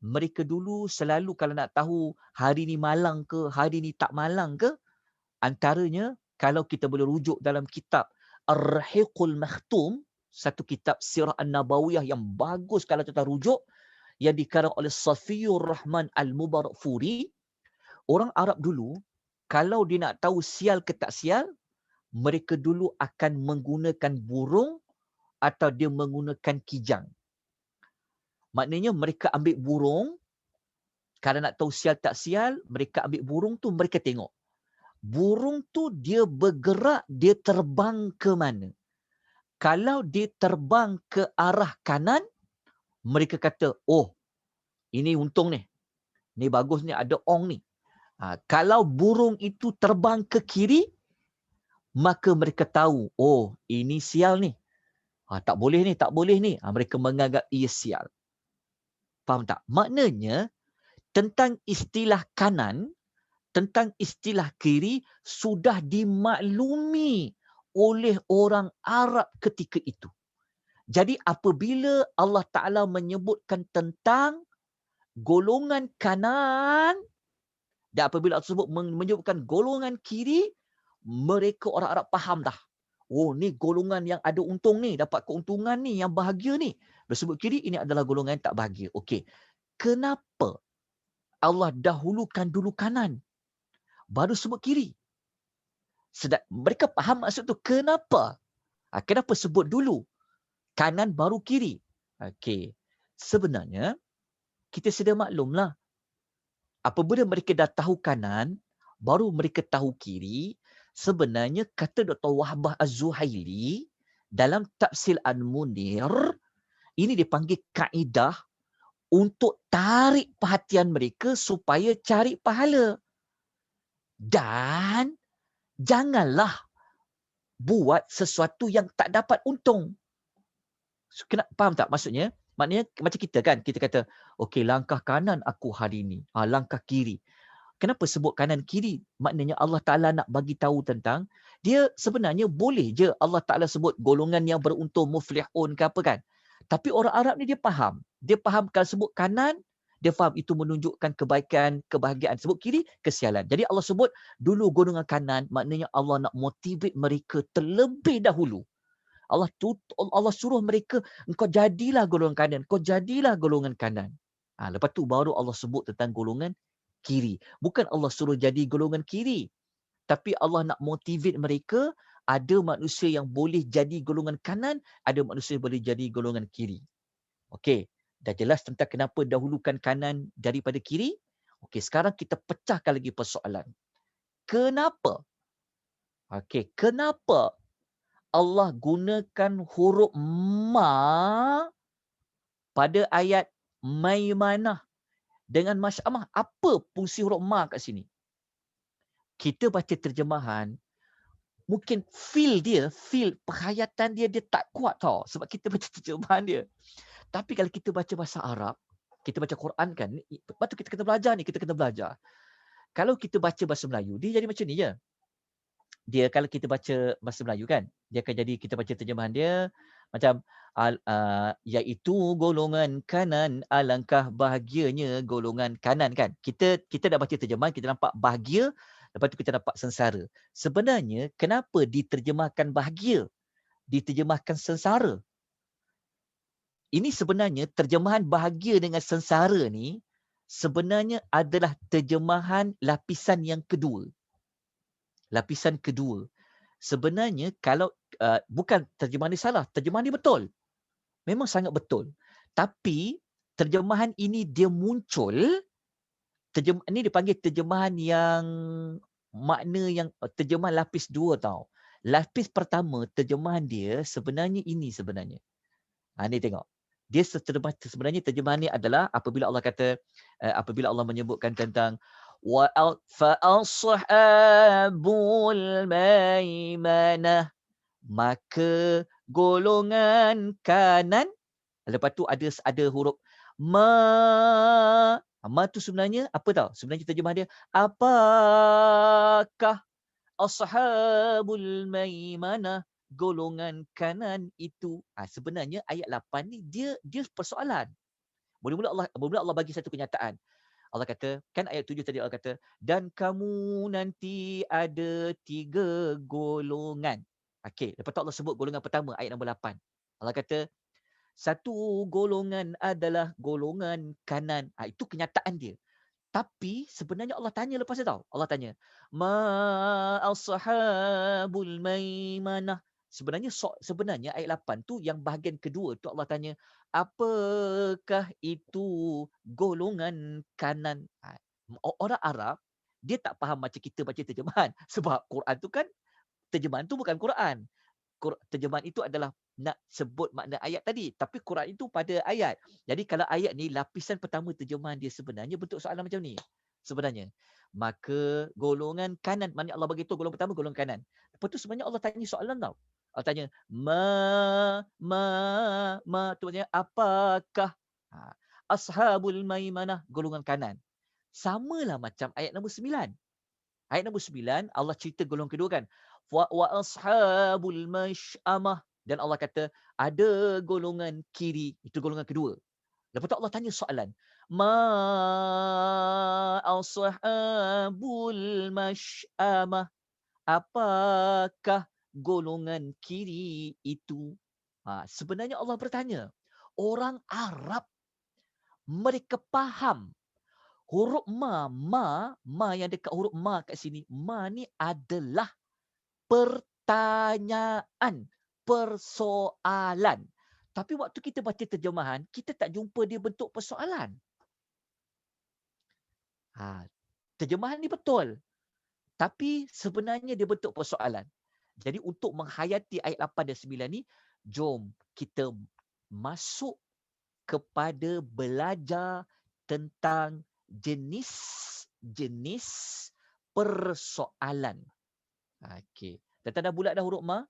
mereka dulu selalu kalau nak tahu hari ni malang ke, hari ni tak malang ke, antaranya kalau kita boleh rujuk dalam kitab Ar-Rahiqul Makhtum, satu kitab Sirah An-Nabawiyah yang bagus kalau kita rujuk, yang dikarang oleh Safiyur Rahman Al-Mubarakfuri. Orang Arab dulu, kalau dia nak tahu sial ke tak sial, mereka dulu akan menggunakan burung atau dia menggunakan kijang. Maknanya mereka ambil burung, kalau nak tahu sial tak sial, mereka ambil burung tu, mereka tengok. Burung tu dia bergerak, dia terbang ke mana. Kalau dia terbang ke arah kanan, mereka kata, ini untung ni. Ni bagus ni, ada ong ni. Kalau burung itu terbang ke kiri, maka mereka tahu, ini sial ni. Tak boleh ni, tak boleh ni. Mereka menganggap ia sial. Faham tak? Maknanya, tentang istilah kanan, tentang istilah kiri, sudah dimaklumi oleh orang Arab ketika itu. Jadi apabila Allah Ta'ala menyebutkan tentang golongan kanan, dan apabila Allah sebut menyebutkan golongan kiri, mereka orang Arab faham dah. Oh, ni golongan yang ada untung ni, dapat keuntungan ni, yang bahagia ni. Dia sebut kiri, ini adalah golongan yang tak bahagia. Okey. Kenapa Allah dahulukan dulu kanan, baru sebut kiri? Mereka faham maksud tu. Kenapa? Kenapa sebut dulu kanan baru kiri? Okey. Sebenarnya, kita sedia maklumlah. Apabila mereka dah tahu kanan, baru mereka tahu kiri, sebenarnya kata Dr. Wahbah Az-Zuhaili dalam Tafsir Al-Munir, ini dipanggil kaedah untuk tarik perhatian mereka supaya cari pahala. Dan janganlah buat sesuatu yang tak dapat untung. Faham tak maksudnya? Maknanya macam kita kan, kita kata, okey, langkah kanan aku hari ni, langkah kiri. Kenapa sebut kanan kiri? Maknanya Allah Ta'ala nak bagi tahu tentang, dia sebenarnya boleh je Allah Ta'ala sebut golongan yang beruntung, muflihun ke apa kan. Tapi orang Arab ni dia faham. Dia faham kalau sebut kanan, dia faham itu menunjukkan kebaikan, kebahagiaan. Sebut kiri, kesialan. Jadi Allah sebut dulu golongan kanan, maknanya Allah nak motivate mereka terlebih dahulu. Allah suruh mereka, engkau jadilah golongan kanan, engkau jadilah golongan kanan. Lepas tu baru Allah sebut tentang golongan kiri. Bukan Allah suruh jadi golongan kiri. Tapi Allah nak motivate mereka, ada manusia yang boleh jadi golongan kanan, ada manusia yang boleh jadi golongan kiri. Okey, dah jelas tentang kenapa dahulukan kanan daripada kiri. Okey, sekarang kita pecahkan lagi persoalan. Kenapa? Okey, kenapa Allah gunakan huruf ma pada ayat Maimanah dengan Masy'amah? Apa fungsi huruf ma kat sini? Kita baca terjemahan, mungkin feel penghayatan dia tak kuat tau. Sebab kita baca terjemahan dia. Tapi kalau kita baca bahasa Arab, kita baca Quran kan, lepas tu kita kena belajar ni, kita kena belajar. Kalau kita baca bahasa Melayu, dia jadi macam ni je. Dia kalau kita baca bahasa Melayu kan, dia akan jadi, kita baca terjemahan dia macam iaitu golongan kanan, alangkah bahagianya golongan kanan kan. Kita dah baca terjemahan, kita nampak bahagia, lepas tu kita nampak sengsara. Sebenarnya kenapa diterjemahkan bahagia, diterjemahkan sengsara? Ini sebenarnya terjemahan bahagia dengan sengsara ni sebenarnya adalah terjemahan lapisan yang kedua. Lapisan kedua. Sebenarnya kalau bukan terjemahan ni salah, terjemahan ni betul. Memang sangat betul. Tapi terjemahan ini dia muncul, ini dipanggil terjemahan yang makna yang terjemahan lapis dua tau. Lapis pertama terjemahan dia sebenarnya ini sebenarnya. Ni tengok. Dia sebenarnya terjemahan ni adalah apabila Allah kata, apabila Allah menyebutkan tentang fa'ashabul maimanah, maka golongan kanan, lepas tu ada huruf ma. Ma tu sebenarnya apa tau? Sebenarnya terjemahan dia, apakah ashabul maimanah, golongan kanan itu. Sebenarnya ayat 8 ni dia persoalan. Mula-mula Allah bagi satu kenyataan. Allah kata, kan ayat 7 tadi Allah kata, dan kamu nanti ada 3 golongan. Okey, lepas tu Allah sebut golongan pertama, ayat nombor 8. Allah kata, satu golongan adalah golongan kanan. Itu kenyataan dia. Tapi sebenarnya Allah tanya lepas tu tau. Allah tanya, ma ashabul maimanah. Sebenarnya ayat 8 tu yang bahagian kedua tu Allah tanya, apakah itu golongan kanan? Orang Arab dia tak faham macam kita baca terjemahan. Sebab Quran tu kan, terjemahan tu bukan Quran. Terjemahan itu adalah nak sebut makna ayat tadi. Tapi Quran itu pada ayat. Jadi kalau ayat ni, lapisan pertama terjemahan dia sebenarnya bentuk soalan macam ni. Sebenarnya. Maka golongan kanan. Maknanya Allah bagi tahu golongan pertama, golongan kanan. Lepas tu sebenarnya Allah tanya soalan tau. Allah tanya, tu maksudnya apakah ashabul maimanah, golongan kanan. Samalah macam ayat nombor 9. Ayat nombor 9, Allah cerita golongan kedua kan. Wa ashabul masy'amah. Dan Allah kata, ada golongan kiri. Itu golongan kedua. Lepas tu Allah tanya soalan. Ma ashabul masy'amah. Apakah golongan kiri itu? Sebenarnya Allah bertanya. Orang Arab, mereka faham huruf ma yang dekat huruf ma kat sini. Ma ni adalah pertanyaan, persoalan. Tapi waktu kita baca terjemahan, kita tak jumpa dia bentuk persoalan. Terjemahan ni betul. Tapi sebenarnya dia bentuk persoalan. Jadi untuk menghayati ayat 8 dan 9 ni, jom kita masuk kepada belajar tentang jenis-jenis persoalan. Okey. Tuan-tuan dah bulat dah huruf ma?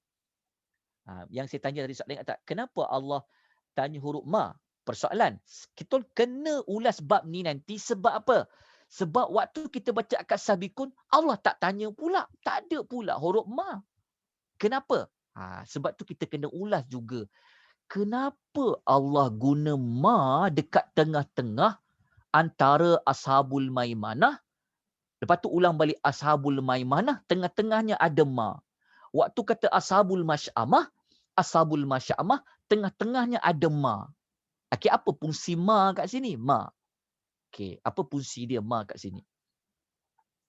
Yang saya tanya tadi soalan tak, kenapa Allah tanya huruf ma? Persoalan. Kita kena ulas bab ni nanti sebab apa? Sebab waktu kita baca akad sabikun, Allah tak tanya pula. Tak ada pula huruf ma. Kenapa? Sebab tu kita kena ulas juga. Kenapa Allah guna ma dekat tengah-tengah antara ashabul maimanah? Lepas tu ulang balik ashabul maimanah, tengah-tengahnya ada ma. Waktu kata ashabul masy'amah, tengah-tengahnya ada ma. Okey, apa fungsi ma kat sini? Ma. Okey, apa fungsi dia ma kat sini?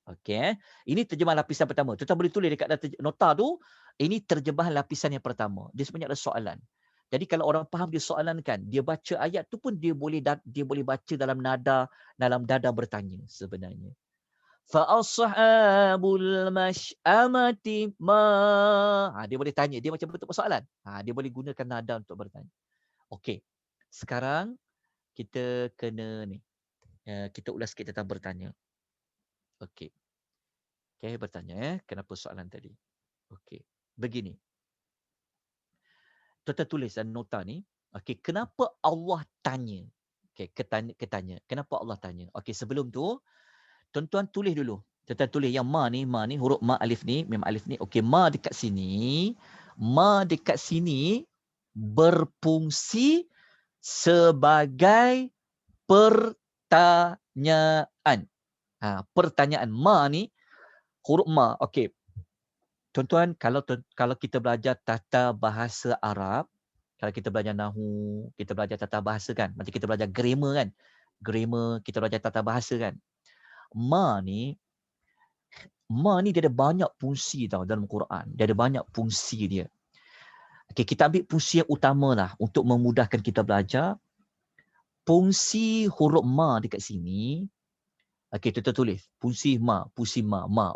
Okey, ini terjemahan lapisan pertama. Tuan boleh tulis dekat nota tu, ini terjemahan lapisan yang pertama. Dia sebenarnya ada soalan. Jadi kalau orang faham dia soalan kan, dia baca ayat tu pun dia boleh baca dalam dada bertanya sebenarnya. Fa ashabul masy'amati ma. Dia boleh tanya, dia macam bentuk persoalan. Dia boleh gunakan nada untuk bertanya. Okey. Sekarang kita kena ni. Kita ulas sikit tentang bertanya. Okey. Okey, bertanya kenapa soalan tadi. Okey. Begini. Tuan-tuan tulis dalam nota ni. Okey, kenapa Allah tanya? Okey, ketanya. Kenapa Allah tanya? Okey, sebelum tu tuan-tuan tulis dulu. Tuan-tuan tulis yang ma ni, huruf ma alif ni, mim alif ni. Okey, ma dekat sini berfungsi sebagai pertanyaan. Pertanyaan ma ni huruf ma. Okey. Tuan-tuan, kalau kita belajar tata bahasa Arab, kalau kita belajar nahu, kita belajar tata bahasa kan, macam kita belajar grammar kan. Grammar, kita belajar tata bahasa kan. Ma ni dia ada banyak fungsi tau dalam Quran. Dia ada banyak fungsi dia. Okey, kita ambil fungsi yang utama lah untuk memudahkan kita belajar. Fungsi huruf ma dekat sini. Okey, tuan-tuan tulis. Fungsi ma.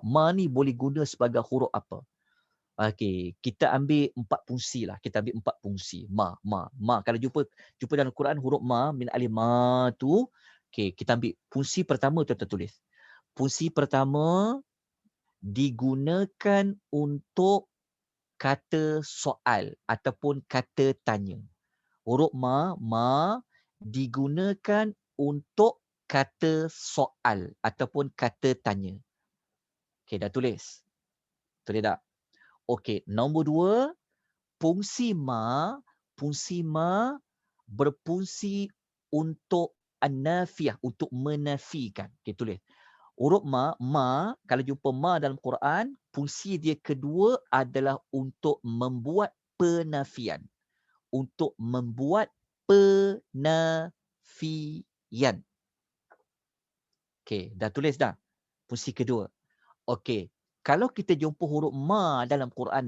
Ma ni boleh guna sebagai huruf apa? Okey, kita ambil 4 fungsi lah. Kita ambil 4 fungsi. Ma. Kalau jumpa dalam Quran huruf ma, min alif ma tu. Okey, kita ambil fungsi pertama tuan-tuan tulis. Fungsi pertama digunakan untuk kata soal ataupun kata tanya. Huruf ma digunakan untuk kata soal ataupun kata tanya. Okey, dah tulis? Tulis tak? Okey, nombor 2, fungsi ma berfungsi untuk an-nafiyah, untuk menafikan. Okey, tulis. Huruf ma, kalau jumpa ma dalam Quran, fungsi dia kedua adalah untuk membuat penafian. Untuk membuat penafian. Okey, dah tulis dah? Fungsi kedua. Okey, kalau kita jumpa huruf ma dalam Quran,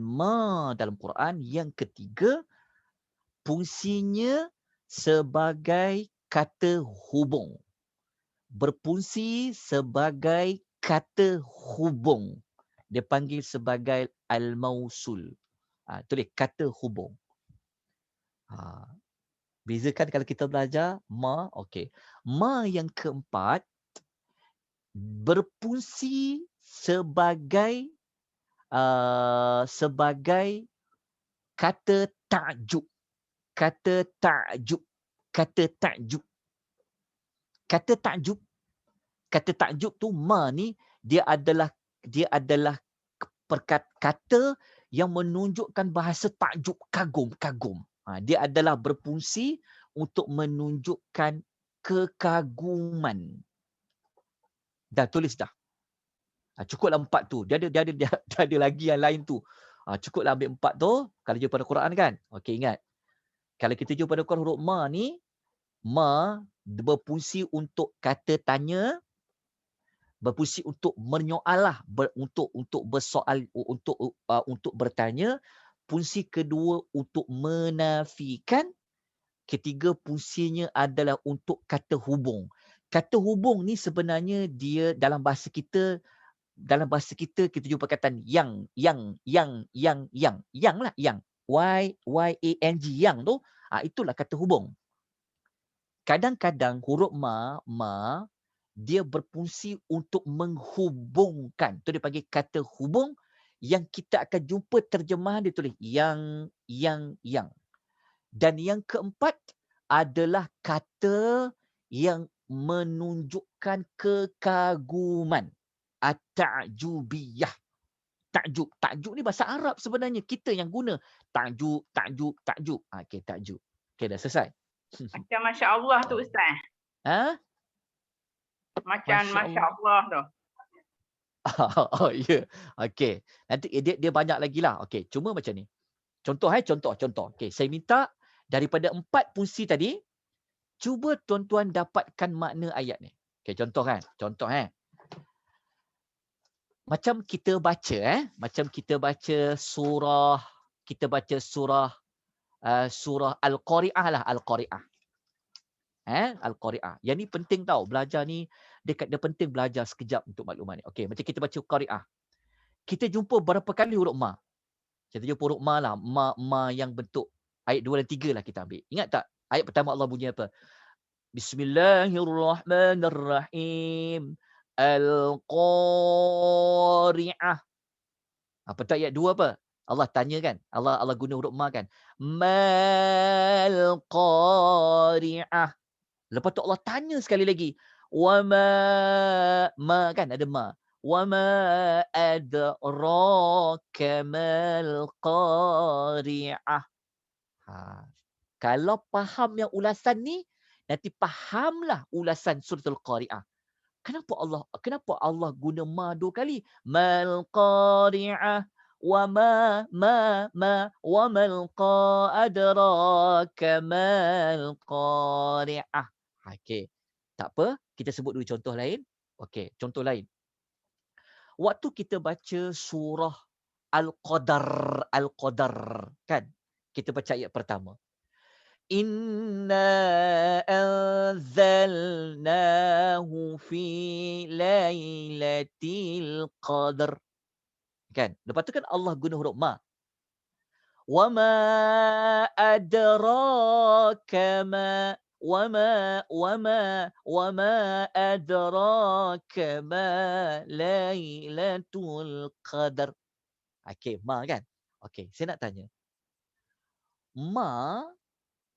yang ketiga, fungsinya sebagai kata hubung. Berfungsi sebagai kata hubung. Dia panggil sebagai al-mausul. Tulis kata hubung. Bezakan kalau kita belajar ma, okey. Ma yang keempat berfungsi sebagai kata ta'jub. Kata ta'jub tu ma ni dia adalah dia adalah kata yang menunjukkan bahasa takjub, kagum. Dia adalah berfungsi untuk menunjukkan kekaguman. Dah tulis dah. Cukuplah 4 tu. Dia ada lagi yang lain tu. Cukuplah ambil 4 tu kalau jumpa pada Quran kan. Okey, ingat. Kalau kita jumpa pada Quran huruf ma ni, ma berfungsi untuk kata tanya, berfungsi untuk menyoal lah, untuk bersoal, untuk bertanya. Fungsi kedua untuk menafikan. Ketiga fungsinya adalah untuk kata hubung. Kata hubung ni sebenarnya dia dalam bahasa kita kita jumpa perkataan yang lah, yang. Y-A-N-G, yang tu, itulah kata hubung. Kadang-kadang huruf ma, dia berfungsi untuk menghubungkan. Tu dia panggil kata hubung yang kita akan jumpa terjemahan dia tulis yang. Dan yang keempat adalah kata yang menunjukkan kekaguman. At-ta'jubiyah. Takjub ni bahasa Arab sebenarnya. Kita yang guna takjub. Okey, takjub. Okey, dah selesai. Macam Masya Allah tu Ustaz. Macam Masya Allah tu. Oh ya. Yeah. Okey. Nanti dia banyak lagi lah. Okey, cuma macam ni. Contoh. Okey, saya minta daripada 4 fungsi tadi, cuba tuan-tuan dapatkan makna ayat ni. Okey, contoh. Macam kita baca surah surah Al-Qari'ah lah, Al-Qari'ah. Al-Qari'ah. Yang ni penting tau, belajar ni dia penting belajar sekejap untuk maklumat ni. Okey, macam kita baca Qari'ah. Kita jumpa berapa kali huruf ma? Kita jumpa huruf ma lah, ma yang bentuk ayat 2 dan 3 lah kita ambil. Ingat tak? Ayat pertama Allah bunyi apa? Bismillahirrahmanirrahim. Al-Qari'ah. Apa tu ayat 2 apa? Allah tanya kan? Allah guna huruf ma kan? Mal Qari'ah. Lepas tu Allah tanya sekali lagi. Wa ma kan ada ma. Wa ma adraka mal Qari'ah. Kalau faham yang ulasan ni, nanti fahamlah ulasan suratul Qari'ah. Kenapa Allah guna ma 2 kali? Mal Qari'ah wa ma wa mal adraka mal Qari'ah. Okey. Tak apa, kita sebut dulu contoh lain. Okey, contoh lain. Waktu kita baca surah Al-Qadar kan? Kita baca ayat pertama. Inna anzalnahu fi lailatul qadar. Kan? Lepas tu kan Allah guna huruf ma. Wa ma adraka ma wa ma adraka ma lailatul qadar. Okey, ma kan? Okey, saya nak tanya. Ma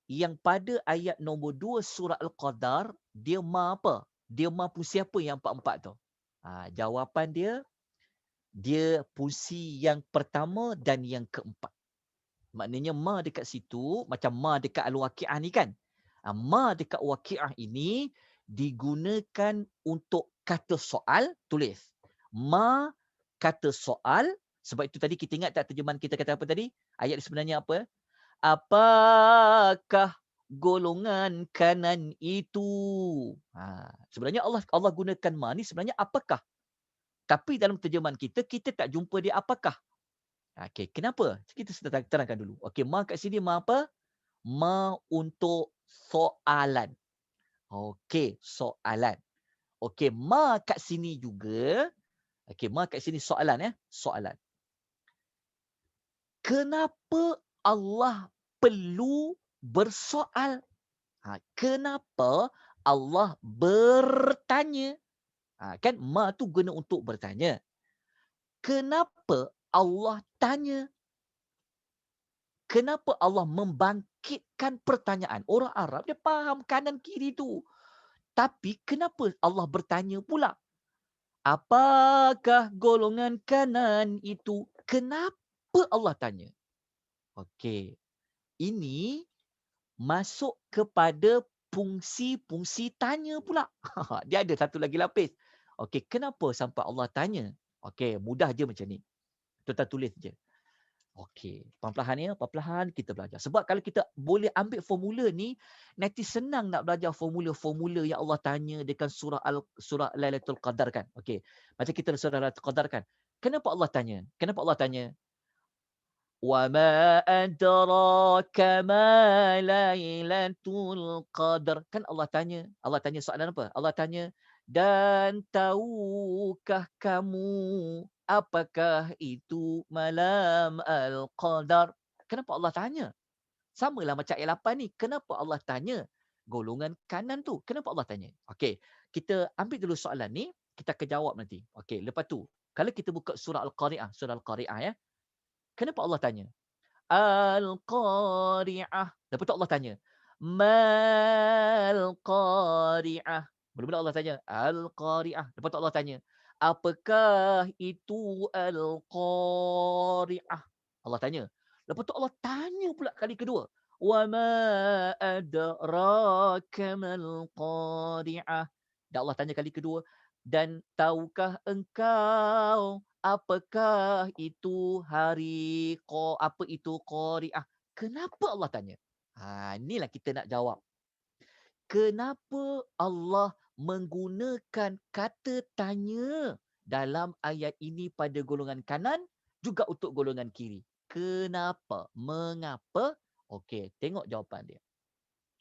yang pada ayat nombor 2 surah Al-Qadar, dia ma apa? Dia ma fungsi apa yang 4-4 tu? Jawapan dia fungsi yang pertama dan yang keempat. Maknanya ma dekat situ, macam ma dekat Al-Waqi'ah ni kan? Ma dekat Waqi'ah ini digunakan untuk kata soal, tulis. Ma kata soal, sebab itu tadi kita ingat tak terjemahan kita kata apa tadi? Ayat sebenarnya apa? Apakah golongan kanan itu? Sebenarnya Allah gunakan ma ni sebenarnya apakah? Tapi dalam terjemahan kita tak jumpa dia apakah. Okey, kenapa? Kita terangkan dulu. Okey, ma kat sini ma apa? Ma untuk soalan. Okey, soalan. Okey, ma kat sini juga. Okey, ma kat sini soalan ya, soalan. Kenapa Allah perlu bersoal? Kenapa Allah bertanya? Kan ma tu guna untuk bertanya. Kenapa Allah tanya? Kenapa Allah membangkitkan pertanyaan? Orang Arab dia faham kanan kiri tu. Tapi kenapa Allah bertanya pula? Apakah golongan kanan itu? Kenapa Allah tanya? Okey. Ini masuk kepada fungsi tanya pula. Dia ada satu lagi lapis. Okey, kenapa sampai Allah tanya? Okey, mudah je macam ni. Tuan-tuan tulis je. Okey, perlahan-lahan ya, perlahan kita belajar. Sebab kalau kita boleh ambil formula ni, nanti senang nak belajar formula-formula yang Allah tanya dekat surah Lailatul Qadar kan. Okey. Macam kita surah Lailatul Qadar kan. Kenapa Allah tanya? Kenapa Allah tanya? Wa ma adraka ma Lailatul Qadar. Kan Allah tanya. Allah tanya soalan apa? Allah tanya, dan tahukah kamu apakah itu malam al-qadar? Kenapa Allah tanya? Samalah macam ayat 8 ni. Kenapa Allah tanya golongan kanan tu? Kenapa Allah tanya? Okey, kita ambil dulu soalan ni, kita akan jawab nanti. Okey, lepas tu, kalau kita buka surah Al-Qari'ah ya. Kenapa Allah tanya? Al-Qari'ah. Lepas tu Allah tanya, Mal Qari'ah. Mula-mula Allah tanya, Al-Qari'ah. Lepas tu Allah tanya, apakah itu Al-Qari'ah? Allah tanya. Lepas tu Allah tanya pula kali kedua. Wa ma adraka mal Qari'ah. Dan Allah tanya kali kedua, dan tahukah engkau apakah itu apa itu Qari'ah? Kenapa Allah tanya? Inilah kita nak jawab. Kenapa Allah menggunakan kata tanya dalam ayat ini pada golongan kanan juga untuk golongan kiri? Kenapa? Mengapa? Okey, tengok jawapan dia.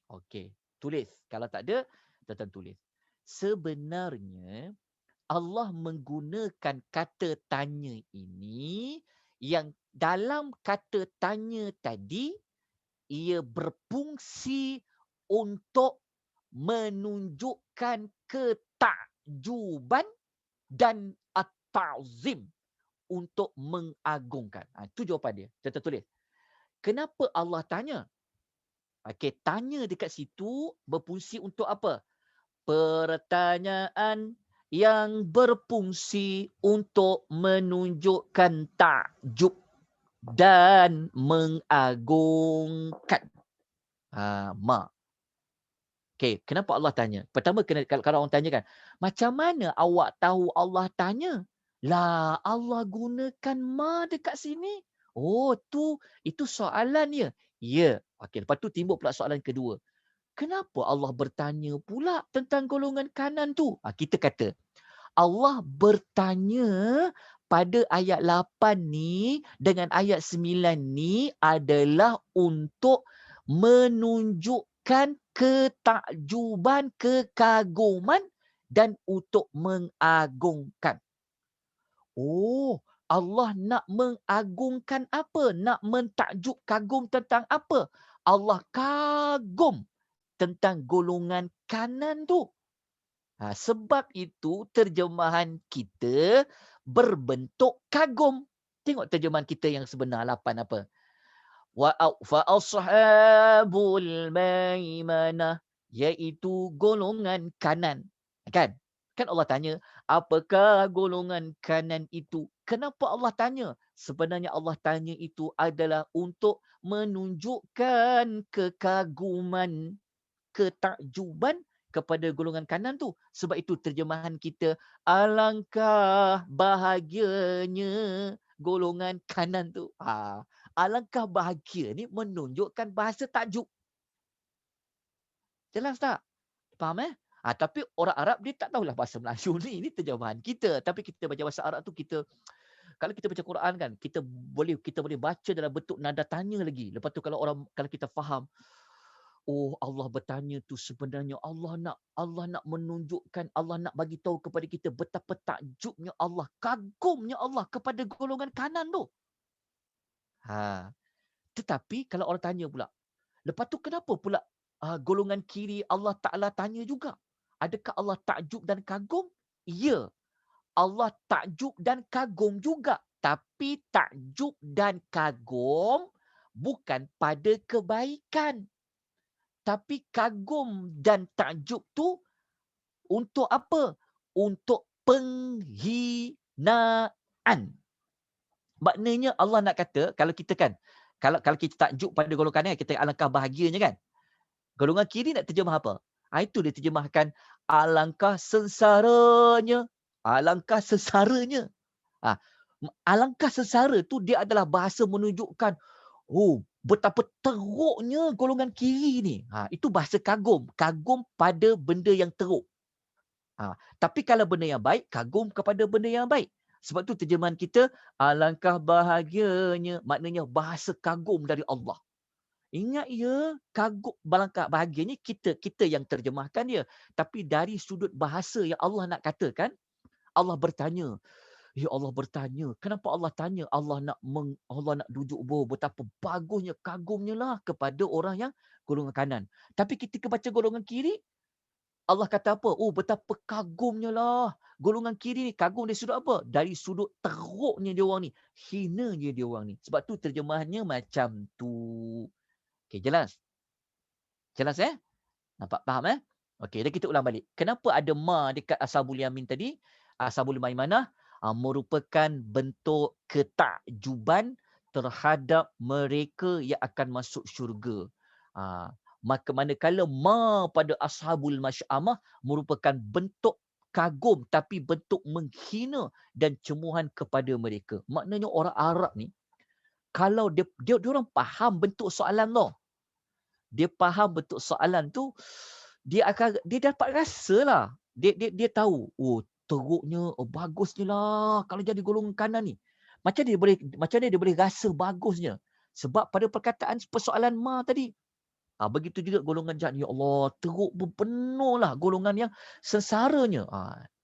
Okey, tulis. Kalau tak ada, tuan-tuan tulis. Sebenarnya Allah menggunakan kata tanya ini yang dalam kata tanya tadi ia berfungsi untuk menunjukkan ketakjuban dan at-ta'zim, untuk mengagungkan. Itu jawapan dia. Kita tulis. Kenapa Allah tanya? Okey, tanya dekat situ berfungsi untuk apa? Pertanyaan yang berfungsi untuk menunjukkan takjub dan mengagungkan. Okey, kenapa Allah tanya? Pertama, kalau orang tanya kan, macam mana awak tahu Allah tanya? Lah, Allah gunakan ma dekat sini. Oh, itu soalan dia. Ya. Okey, lepas tu timbul pula soalan kedua. Kenapa Allah bertanya pula tentang golongan kanan tu? Kita kata, Allah bertanya pada ayat 8 ni dengan ayat 9 ni adalah untuk menunjukkan ketakjuban, kekaguman dan untuk mengagungkan. Oh, Allah nak mengagungkan apa? Nak mentakjub, kagum tentang apa? Allah kagum tentang golongan kanan tu. Sebab itu terjemahan kita berbentuk kagum. Tengok terjemahan kita yang sebenar 8 apa? Fa ashabul maimanah, iaitu golongan kanan. Kan Allah tanya, apakah golongan kanan itu? Kenapa Allah tanya? Sebenarnya Allah tanya itu adalah untuk menunjukkan kekaguman, ketakjuban kepada golongan kanan tu. Sebab itu terjemahan kita, alangkah bahagianya golongan kanan tu. Alangkah bahagia ni menunjukkan bahasa takjub. Jelas tak? Faham tapi orang Arab dia tak tahulah bahasa Melayu ni. Ini terjemahan kita. Tapi kita baca bahasa Arab tu, kalau kita baca Quran kan, kita boleh baca dalam bentuk nada tanya lagi. Lepas tu kalau kita faham, oh, Allah bertanya tu sebenarnya Allah nak menunjukkan, Allah nak bagi tahu kepada kita betapa takjubnya Allah, kagumnya Allah kepada golongan kanan tu. Tetapi kalau orang tanya pula, lepas tu kenapa pula golongan kiri Allah Ta'ala tanya juga? Adakah Allah takjub dan kagum? Ya, Allah takjub dan kagum juga. Tapi takjub dan kagum bukan pada kebaikan. Tapi kagum dan takjub tu untuk apa? Untuk penghinaan. Maknanya Allah nak kata, kalau kita kan, kalau kita takjub pada golongan kita alangkah bahagianya kan. Golongan kiri nak terjemah apa? Itu dia terjemahkan alangkah sengsaranya. Alangkah sesaranya. Alangkah sengsara tu dia adalah bahasa menunjukkan betapa teruknya golongan kiri ni. Itu bahasa kagum. Kagum pada benda yang teruk. Tapi kalau benda yang baik, kagum kepada benda yang baik. Sebab tu terjemahan kita, alangkah bahagianya. Maknanya bahasa kagum dari Allah. Ingat ya, kagum, alangkah bahagianya kita yang terjemahkan dia. Tapi dari sudut bahasa yang Allah nak katakan, Allah bertanya. Ya Allah bertanya. Kenapa Allah tanya? Allah nak duduk betapa bagusnya, kagumnya lah kepada orang yang golongan kanan. Tapi ketika baca golongan kiri, Allah kata apa? Betapa kagumnya lah. Golongan kiri ni kagum dari sudut apa? Dari sudut teruknya dia orang ni. Hinanya dia orang ni. Sebab tu terjemahannya macam tu. Okey, jelas? Jelas Nampak faham Okey, dah kita ulang balik. Kenapa ada ma dekat Ashabul Yamin tadi? Ashabul Maimanah merupakan bentuk ketakjuban terhadap mereka yang akan masuk syurga. Maka manakala ma pada Ashabul Masy'amah merupakan bentuk kagum tapi bentuk menghina dan cemuhan kepada mereka. Maknanya orang Arab ni, kalau dia orang faham bentuk soalan Allah, dia faham bentuk soalan tu, dia dapat rasa lah. Dia tahu, teruknya, bagusnya lah kalau jadi golongan kanan ni. Macam dia boleh rasa bagusnya. Sebab pada perkataan persoalan ma tadi, begitu juga golongan jahat. Ya Allah, teruk penuhlah golongan yang sengsaranya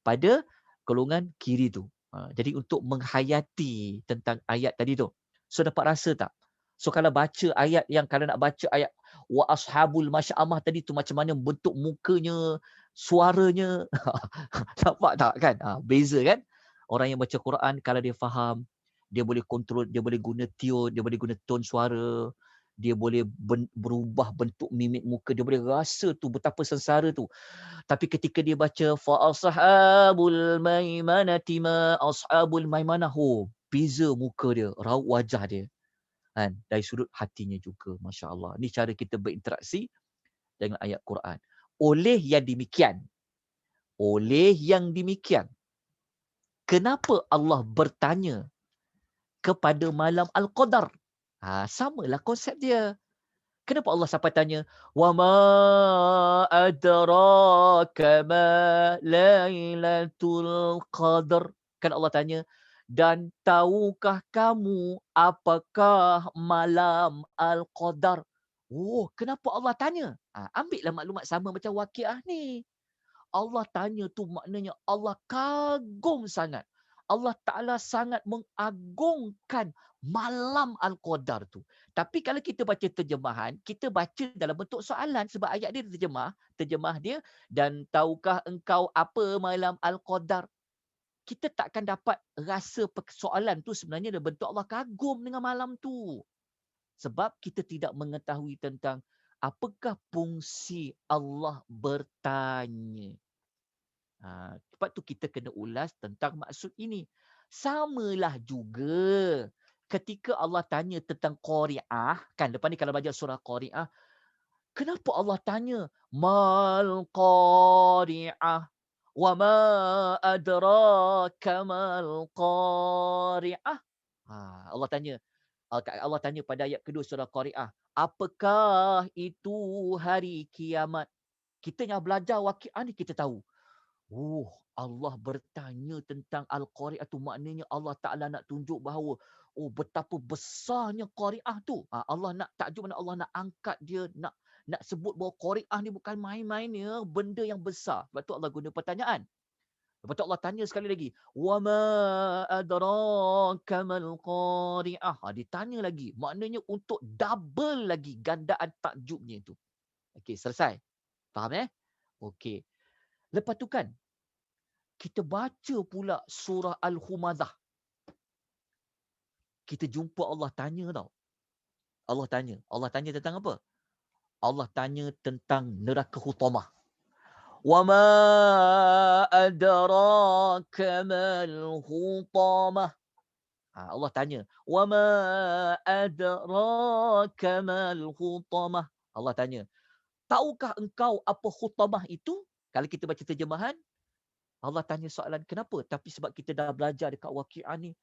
pada golongan kiri tu. Jadi untuk menghayati tentang ayat tadi tu. So dapat rasa tak? So kalau baca ayat yang, kalau nak baca ayat wa ashabul masy'amah tadi tu macam mana bentuk mukanya, suaranya. Nampak tak kan? Beza kan? Orang yang baca Quran kalau dia faham, dia boleh kontrol, dia boleh guna tune, dia boleh guna tone suara, dia boleh berubah bentuk mimik muka, dia boleh rasa tu betapa sengsara tu. Tapi ketika dia baca fa ashabul maimanati ma ashabul maimanah, beza muka dia, raut wajah dia kan, dari sudut hatinya juga. Masya-Allah. Ni cara kita berinteraksi dengan ayat Quran. Oleh yang demikian, kenapa Allah bertanya kepada malam Al-Qadar? Samalah konsep dia. Kenapa Allah sampai tanya, wa ma adraka ma lailatul qadar? Kan Allah tanya, dan tahukah kamu apakah malam Al-Qadar? Kenapa Allah tanya? Ambillah maklumat sama macam Waqiah ni. Allah tanya tu maknanya Allah kagum sangat. Allah Ta'ala sangat mengagungkan malam Al-Qadar tu. Tapi kalau kita baca terjemahan, kita baca dalam bentuk soalan sebab ayat dia terjemah dia, dan tahukah engkau apa malam Al-Qadar? Kita takkan dapat rasa soalan tu sebenarnya dalam bentuk Allah kagum dengan malam tu. Sebab kita tidak mengetahui tentang apakah fungsi Allah bertanya. Sebab tu kita kena ulas tentang maksud ini. Samalah juga ketika Allah tanya tentang Qari'ah, kan lepas ni kalau belajar surah Qari'ah, kenapa Allah tanya mal Qari'ah wa ma adraka mal Qari'ah? Allah tanya pada ayat kedua surah Qari'ah, apakah itu hari kiamat? Kita yang belajar Waqiah ni kita tahu. Allah bertanya tentang Al-Qari'ah tu, maknanya Allah Ta'ala nak tunjuk bahawa betapa besarnya Qari'ah tu. Allah nak takjub, Allah nak angkat dia, nak sebut bahawa Qari'ah ni bukan main-main ya, benda yang besar. Sebab tu Allah guna pertanyaan. Lepas tu Allah tanya sekali lagi, wa ma adraka mal Qari'ah. Ditanya lagi, maknanya untuk double lagi gandaan takjubnya itu. Okey, selesai. Faham Okey. Lepas tu kan, kita baca pula surah Al-Humazah. Kita jumpa Allah tanya tau. Allah tanya tentang apa? Allah tanya tentang neraka Hutamah. Wama adraka mal hutamah. Allah tanya, wama adraka mal hutamah. Allah tanya, tahukah engkau apa hutamah itu? Kalau kita baca terjemahan, Allah tanya soalan kenapa? Tapi sebab kita dah belajar dekat Waqiah ni,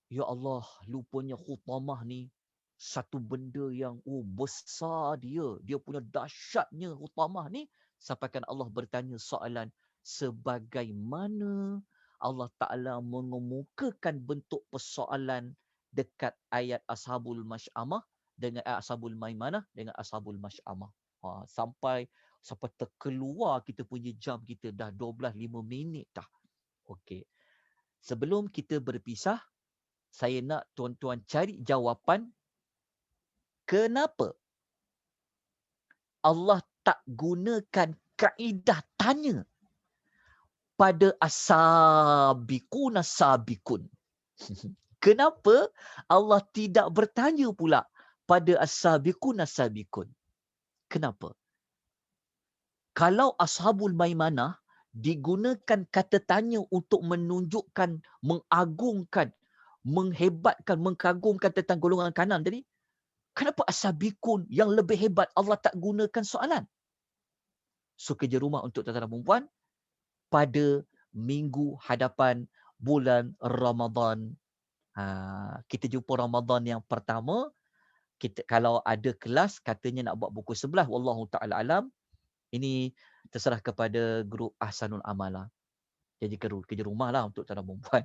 ya Allah, lupanya hutamah ni satu benda yang besar dia. Dia punya dahsyatnya hutamah ni. Sampaikan Allah bertanya soalan sebagaimana Allah Ta'ala mengemukakan bentuk persoalan dekat ayat Ashabul Mash'amah dengan Ashabul Maimanah dengan Ashabul Mash'amah. Sampai terkeluar kita punya jam kita dah 12:05 dah. Okey. Sebelum kita berpisah, saya nak tuan-tuan cari jawapan kenapa Allah tak gunakan kaedah tanya pada as-sabiqun as-sabiqun. Kenapa Allah tidak bertanya pula pada as-sabiqun as-sabiqun? Kenapa? Kalau Ashabul Maimanah digunakan kata tanya untuk menunjukkan, mengagungkan, menghebatkan, mengkagumkan tentang golongan kanan tadi, kenapa as-sabiqun yang lebih hebat Allah tak gunakan soalan? So kerja rumah untuk tuan-tuan dan perempuan, pada minggu hadapan bulan Ramadan, kita jumpa Ramadan yang pertama, kita kalau ada kelas katanya nak buat buku 11, wallahu taala alam. Ini terserah kepada grup Ahsanul Amalah. Jadi kerja rumah lah untuk tuan-tuan dan perempuan.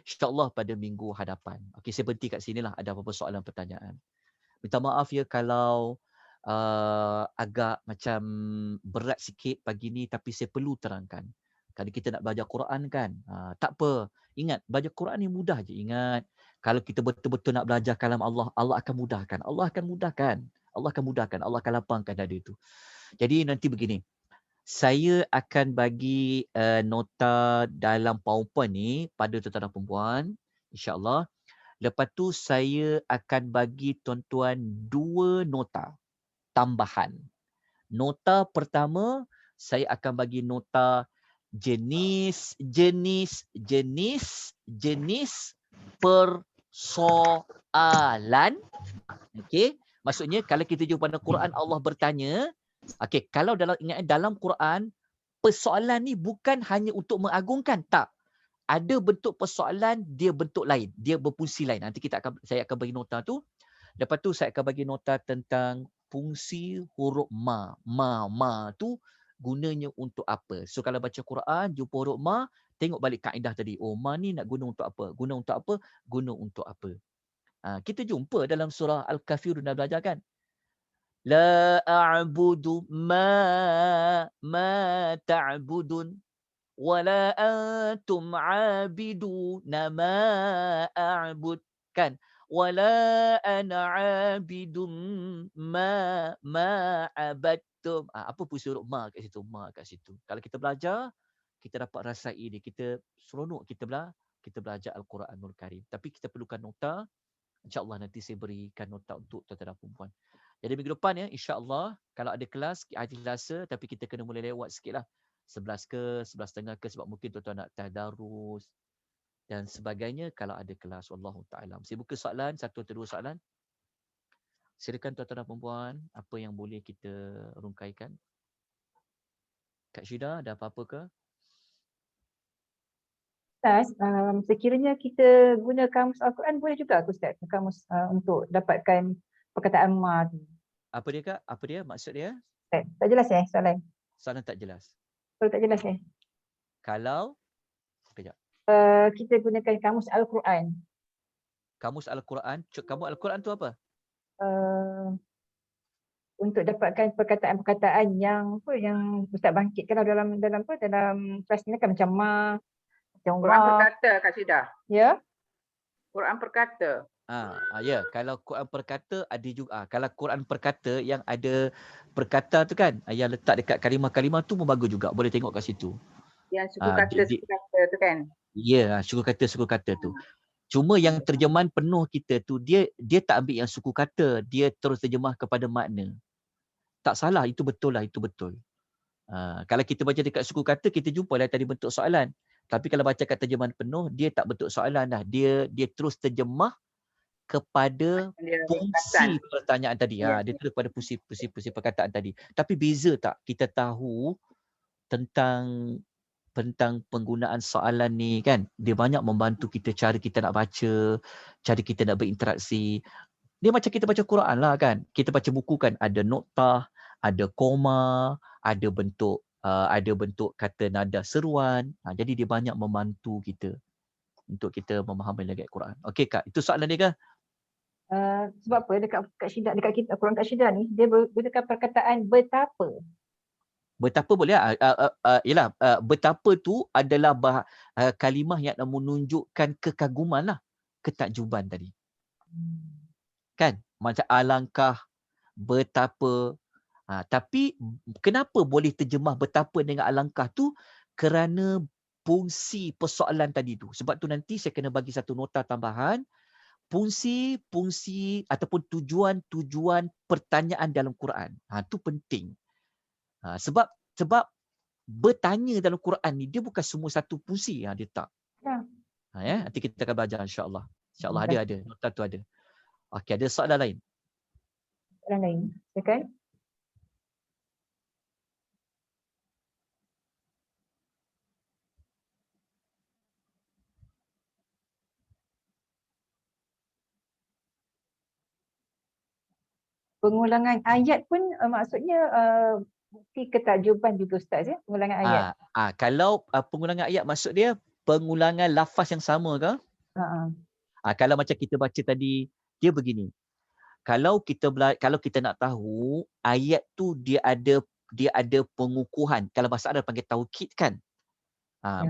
InsyaAllah pada minggu hadapan. Okey, saya berhenti kat sini lah. Ada apa-apa soalan pertanyaan. Minta maaf ya kalau agak macam berat sikit pagi ni, tapi saya perlu terangkan. Kalau kita nak belajar Quran kan, tak apa. Ingat, belajar Quran ni mudah je. Ingat, kalau kita betul-betul nak belajar kalam Allah, Allah akan mudahkan. Allah akan mudahkan. Allah akan mudahkan. Allah akan lapangkan dada itu. Jadi nanti begini. Saya akan bagi nota dalam PowerPoint ni pada tuan-tuan dan perempuan. InsyaAllah. Lepas tu saya akan bagi tuan-tuan 2 nota tambahan. Nota pertama, saya akan bagi nota jenis persoalan. Okey, maksudnya kalau kita jumpa dalam Quran Allah bertanya, okey, kalau dalam Quran persoalan ni bukan hanya untuk mengagungkan, tak. Ada bentuk persoalan, dia bentuk lain, dia berfungsi lain. Nanti saya akan bagi nota tu. Lepas tu saya akan bagi nota tentang fungsi huruf ma. Ma tu gunanya untuk apa. So kalau baca Quran, jumpa huruf ma, tengok balik kaedah tadi. Oh, ma ni nak guna untuk apa? Guna untuk apa? Guna untuk apa? Kita jumpa dalam surah Al-Kafirun dah belajar kan? La a'budu ma ta'budun. Wala antum abiduna ma a'bud, kan? Wala ana abidum ma abadtum. Apa fungsi huruf ma kat situ? Ma kat situ. Kalau kita belajar, kita dapat rasai dia. Kita seronok kita belajar Al-Quranul Karim. Tapi kita perlukan nota. InsyaAllah nanti saya berikan nota untuk tuan-tuan dan perempuan. Jadi minggu depan ya, insyaAllah kalau ada kelas hari Selasa, tapi kita kena mula lewat sikit lah. 11 ke, 11.30 ke, sebab mungkin tuan-tuan nak tadarus dan sebagainya kalau ada kelas. Wallahu ta'ala. Saya buka soalan, 1 atau 2 soalan. Silakan tuan-tuan dan perempuan, apa yang boleh kita rungkaikan? Kak Syida, ada apa-apa ke? Ustaz, sekiranya kita guna kamus Al-Quran boleh juga ke Ustaz? Kamus untuk dapatkan perkataan ma tu. Apa dia Kak? Apa dia? Maksud dia? Tak jelas soalan? Soalan tak jelas. Kalau tak jelas Kalau? Sekejap. Kita gunakan kamus Al-Quran. Kamus Al-Quran? Kamus Al-Quran tu apa? Untuk dapatkan perkataan-perkataan yang Ustaz bangkitkan dalam kelas ni kan macam ma, macam Quran ra. perkata Kak Syida. Ya? Quran perkata. Ya, kalau Quran perkata ada juga. Kalau Quran perkata yang ada perkata tu kan, yang letak dekat kalimah-kalimah tu pun bagus juga. Boleh tengok kat situ. Yang suku kata tu kan. Ya, suku kata tu. Cuma yang terjemahan penuh kita tu dia tak ambil yang suku kata, dia terus terjemah kepada makna. Tak salah, itu betul lah, itu betul. Kalau kita baca dekat suku kata, kita jumpa lah tadi bentuk soalan. Tapi kalau baca kat terjemahan penuh, dia tak bentuk soalan dah. Dia terus terjemah kepada Dia fungsi ringkasan. pertanyaan tadi. Ya. Dia terus kepada fungsi perkataan tadi. Tapi beza tak kita tahu tentang penggunaan soalan ni kan? Dia banyak membantu kita cara kita nak baca, cara kita nak berinteraksi. Dia macam kita baca Quran lah kan. Kita baca buku kan, ada noktah, ada koma, ada bentuk kata nada seruan. Jadi dia banyak membantu kita untuk kita memahami lagi Quran. Okey Kak, itu soalan dia ke? Sebab apa dekat Syidah, dekat kita Quran kat Syidah ni dia gunakan perkataan betapa. Betapa boleh yalah, betapa tu adalah kalimah yang menunjukkan kekaguman lah, ketakjuban tadi. Kan? Macam alangkah, betapa. Tapi kenapa boleh terjemah betapa dengan alangkah tu? Kerana fungsi persoalan tadi tu. Sebab tu nanti saya kena bagi satu nota tambahan. Fungsi ataupun tujuan pertanyaan dalam Quran. Tu penting. Sebab bertanya dalam Quran ni dia bukan semua satu fungsi yang dia tak. Ya. Nanti kita akan belajar insya-Allah. Insya-Allah Baik. ada nota tu ada. Okey, ada soalan lain? Soalan lain. Silakan. Pengulangan ayat pun maksudnya bukti ketakjuban juga Ustaz ya, pengulangan ayat. Kalau pengulangan ayat maksud dia pengulangan lafaz yang sama ke? Kalau macam kita baca tadi, dia begini. Kalau kita nak tahu ayat tu dia ada pengukuhan. Kalau bahasa Arab panggil taukid kan?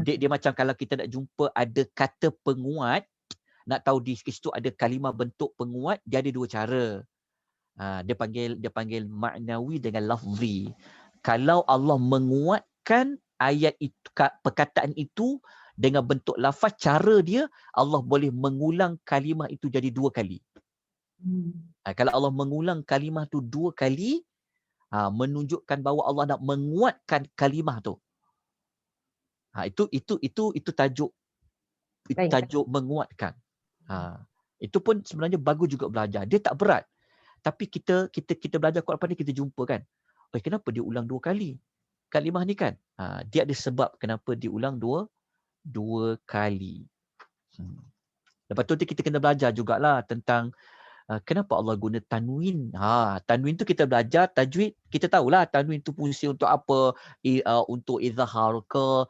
Dia macam kalau kita nak jumpa ada kata penguat, nak tahu di situ ada kalimah bentuk penguat, dia ada dua cara. Dia panggil maknawi dengan lafzi. Kalau Allah menguatkan ayat itu, perkataan itu dengan bentuk lafaz, cara dia Allah boleh mengulang kalimah itu jadi dua kali. Kalau Allah mengulang kalimah tu dua kali, menunjukkan bahawa Allah nak menguatkan kalimah tu. Itu tajuk menguatkan. Itu pun sebenarnya bagus juga belajar. Dia tak berat. Tapi kita belajar Quran ni kita jumpa kan. Kenapa dia ulang dua kali? Kalimah ni kan. Dia ada sebab kenapa dia ulang dua kali. Lepas tu kita kena belajar jugalah tentang kenapa Allah guna tanwin. Tanwin tu kita belajar tajwid, kita tahulah tanwin tu fungsi untuk apa, untuk izhar ke,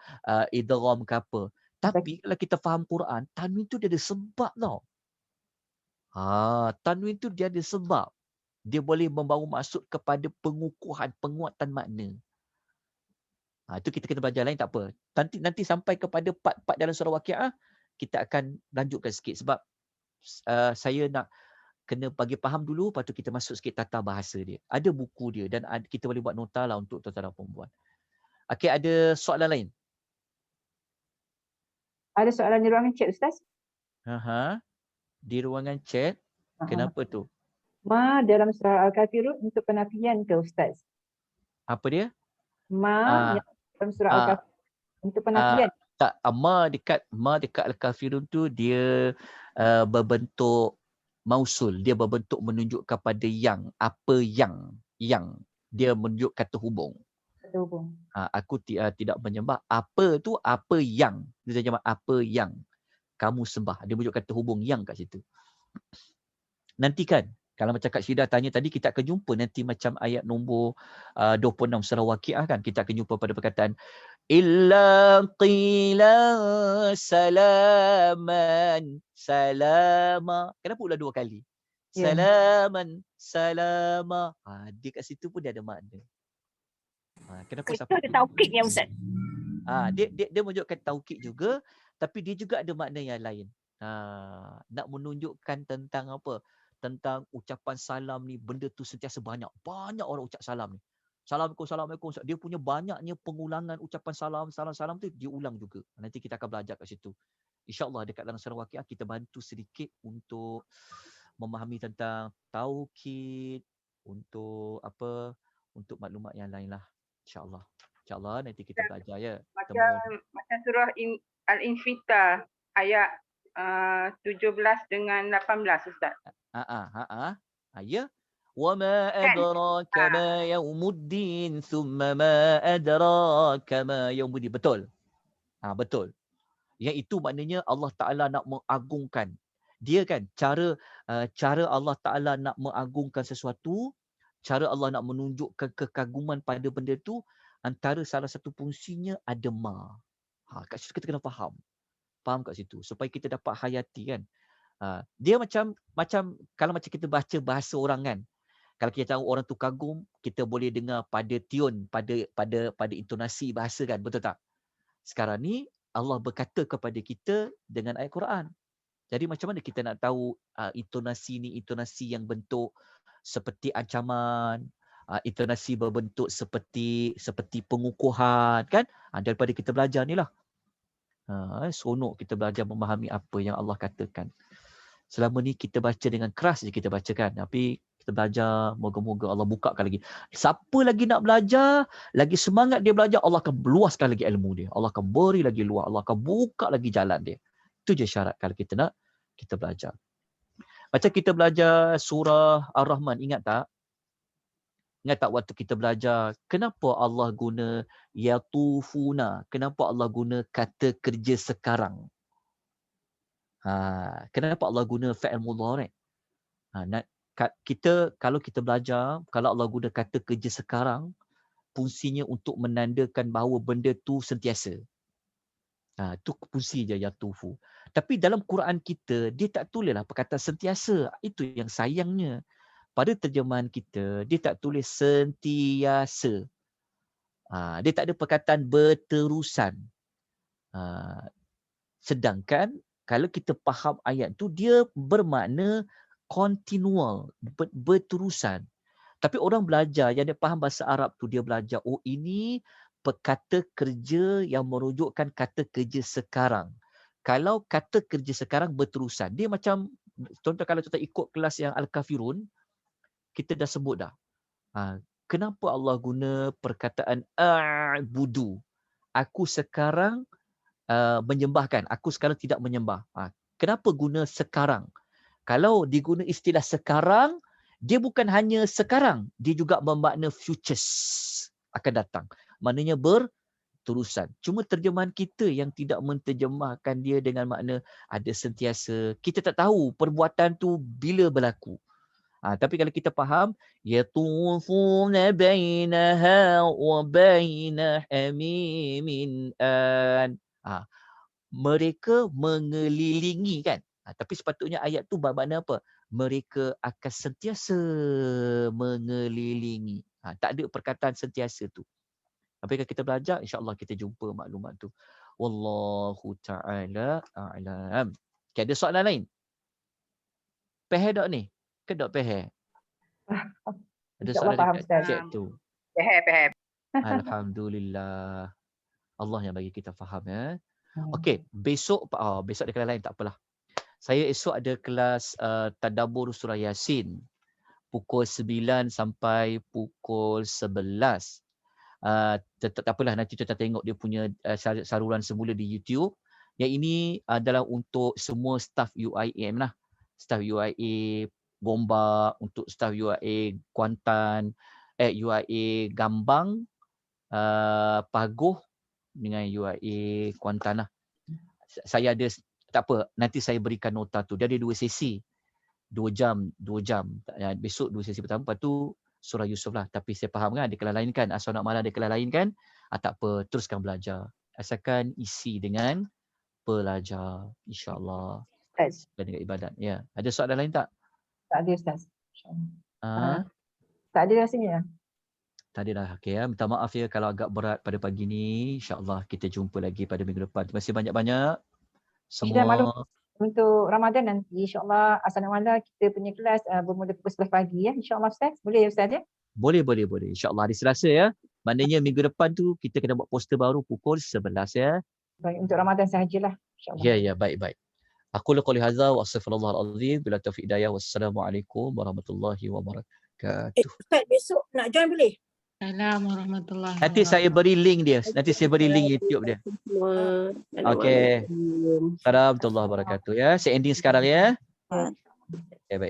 idgham ke apa. Tapi kalau kita faham Quran, tanwin tu dia ada sebab tau. Tanwin tu dia ada sebab. Dia boleh membawa maksud kepada pengukuhan, penguatan makna. Itu kita kena belajar lain tak apa. Nanti sampai kepada part-part dalam surah Waqiah, kita akan lanjutkan sikit sebab saya nak kena bagi faham dulu, lepas tu kita masuk sikit tata bahasa dia. Ada buku dia dan kita boleh buat nota lah untuk tuan-tuan dan perempuan. Okey, ada soalan lain? Ada soalan di ruangan chat Ustaz? Di ruangan chat, kenapa tu? Ma dalam surah Al-Kafirun untuk penafian ke Ustaz? Apa dia? Yang dalam surah Al-Kafirun untuk penafian. Tak, ma dekat Al-Kafirun tu dia berbentuk mausul, dia berbentuk menunjuk kepada yang, apa yang dia menunjuk kata hubung. Aku tidak menyembah apa tu, apa yang dia terjemah apa yang kamu sembah, dia menunjuk kata hubung yang kat situ. Nanti kan kalau macam Kak Syidah tanya tadi, kita akan jumpa nanti macam ayat nombor 26 surah Waqiah kan, kita akan jumpa pada perkataan illa qila salaman salama. Kenapa ulang dua kali? Salaman salama. Dia kat situ pun dia ada makna. Kenapa itu ada taukid ya Ustaz? Dia menunjukkan taukid juga, tapi dia juga ada makna yang lain. Nak menunjukkan tentang apa? Tentang ucapan salam ni, benda tu sentiasa banyak orang ucap salam ni. Assalamualaikum. Dia punya banyaknya pengulangan ucapan salam tu dia ulang juga. Nanti kita akan belajar kat situ. InsyaAllah dekat dalam surah Waqiah kita bantu sedikit untuk memahami tentang taukid, untuk maklumat yang lain lah. InsyaAllah. InsyaAllah nanti kita belajar ya. Macam surah Al-Infitar ayat 17 dengan 18 Ustaz. Ya. Wa ma Kan? adraka ma yaumuddin thumma ma adraka ma yaumuddin. Betul. Betul. Yang itu maknanya Allah Ta'ala nak mengagungkan. Dia kan cara Allah Ta'ala nak mengagungkan sesuatu, cara Allah nak menunjukkan kekaguman pada benda tu, antara salah satu fungsinya ada ma. Kat situ kita kena faham. Faham kat situ. Supaya kita dapat hayati kan. Dia macam kalau macam kita baca bahasa orang kan. Kalau kita tahu orang tu kagum, kita boleh dengar pada tune, pada intonasi bahasa kan. Betul tak? Sekarang ni Allah berkata kepada kita dengan ayat Quran. Jadi macam mana kita nak tahu intonasi ni intonasi yang bentuk seperti ancaman, intonasi berbentuk seperti pengukuhan kan? Daripada kita belajar ni lah. Seronok kita belajar memahami apa yang Allah katakan. Selama ni kita baca dengan keras je kita bacakan. Tapi kita belajar, moga-moga Allah bukakan lagi. Siapa lagi nak belajar, lagi semangat dia belajar, Allah akan luaskan lagi ilmu dia. Allah akan beri lagi luas. Allah akan buka lagi jalan dia. Itu je syarat kalau kita nak kita belajar. Macam kita belajar surah Ar-Rahman, ingat tak? Ingat tak waktu kita belajar, kenapa Allah guna yatufuna? Kenapa Allah guna kata kerja sekarang? Kenapa Allah guna fa'il mudhari'? Kalau kita belajar, kalau Allah guna kata kerja sekarang, fungsinya untuk menandakan bahawa benda tu sentiasa. Itu fungsi je yatufu. Tapi dalam Quran kita, dia tak tulislah perkataan sentiasa. Itu yang sayangnya. Pada terjemahan kita, dia tak tulis sentiasa. Dia tak ada perkataan berterusan. Sedangkan kalau kita faham ayat tu, dia bermakna continual, berterusan. Tapi orang belajar yang dia faham bahasa Arab tu, dia belajar, ini kata kerja yang merujukkan kata kerja sekarang. Kalau kata kerja sekarang berterusan, dia macam, contoh kalau kita ikut kelas yang Al-Kafirun, kita dah sebut dah. Kenapa Allah guna perkataan a'budu? Aku sekarang menyembahkan. Aku sekarang tidak menyembah. Kenapa guna sekarang? Kalau diguna istilah sekarang, dia bukan hanya sekarang. Dia juga bermakna futures akan datang. Maknanya berterusan. Cuma terjemahan kita yang tidak menterjemahkan dia dengan makna ada sentiasa. Kita tak tahu perbuatan tu bila berlaku. Tapi kalau kita faham, yatufuna bainaha wa baina hamimin an. Mereka mengelilingi kan. Tapi sepatutnya ayat tu bermakna apa? Mereka akan sentiasa mengelilingi. Tak ada perkataan sentiasa tu. Tapi kalau kita belajar, insya-Allah kita jumpa maklumat tu. Wallahu ta'ala a'lam. Okay, ada soalan lain? Pehe dok ni? Ke dok pehe? Ada soalan dekat chat tu. Pehe. Alhamdulillah. Allah yang bagi kita faham ya. Okey, besok ada kelas lain tak apalah. Saya esok ada kelas tadabbur surah Yasin pukul 9 sampai pukul 11. Tak apalah, nanti kita tengok dia punya saluran semula di YouTube. Yang ini adalah untuk semua staf UIM lah. Staf UIA Gombak, untuk staf UIA Kuantan, UIA Gambang, Paguh dengan UIA Kuantan lah. Saya ada, tak apa, nanti saya berikan nota tu. Dia ada 2 sesi. 2 jam. Besok 2 sesi pertama, lepas tu surah Yusuf lah. Tapi saya faham kan, ada kelas lain kan. Asal nak malam ada kelas lain kan. Tak apa, teruskan belajar. Asalkan isi dengan belajar. InsyaAllah. Dengan ibadat. Ya. Ada soalan lain tak? Tak ada Ustaz. Tak ada rasanya. Tak ada dah. Okay, ya. Minta maaf ya kalau agak berat pada pagi ni. InsyaAllah kita jumpa lagi pada minggu depan. Terima kasih banyak-banyak. Semua. Untuk Ramadan nanti, insyaAllah asal malam kita punya kelas bermula pukul 11 pagi ya. InsyaAllah Ustaz. Boleh ya Ustaz ya? Boleh. InsyaAllah hari Selasa ya. Maknanya minggu depan tu kita kena buat poster baru pukul 11 ya. Baik, untuk Ramadan sahajalah. InsyaAllah. Ya, baik. Aku qouli hadza wa astaghfirullahal azim bila taufiq hidayah. Wassalamualaikum warahmatullahi wabarakatuh. Ustaz, besok nak join boleh? Assalamualaikum warahmatullahi Nanti saya beri link dia. Nanti saya beri link YouTube dia. Semua. Okey. Assalamualaikum. Assalamualaikum warahmatullahi wabarakatuh ya. Saya ending sekarang ya. Ya. Okay, baik.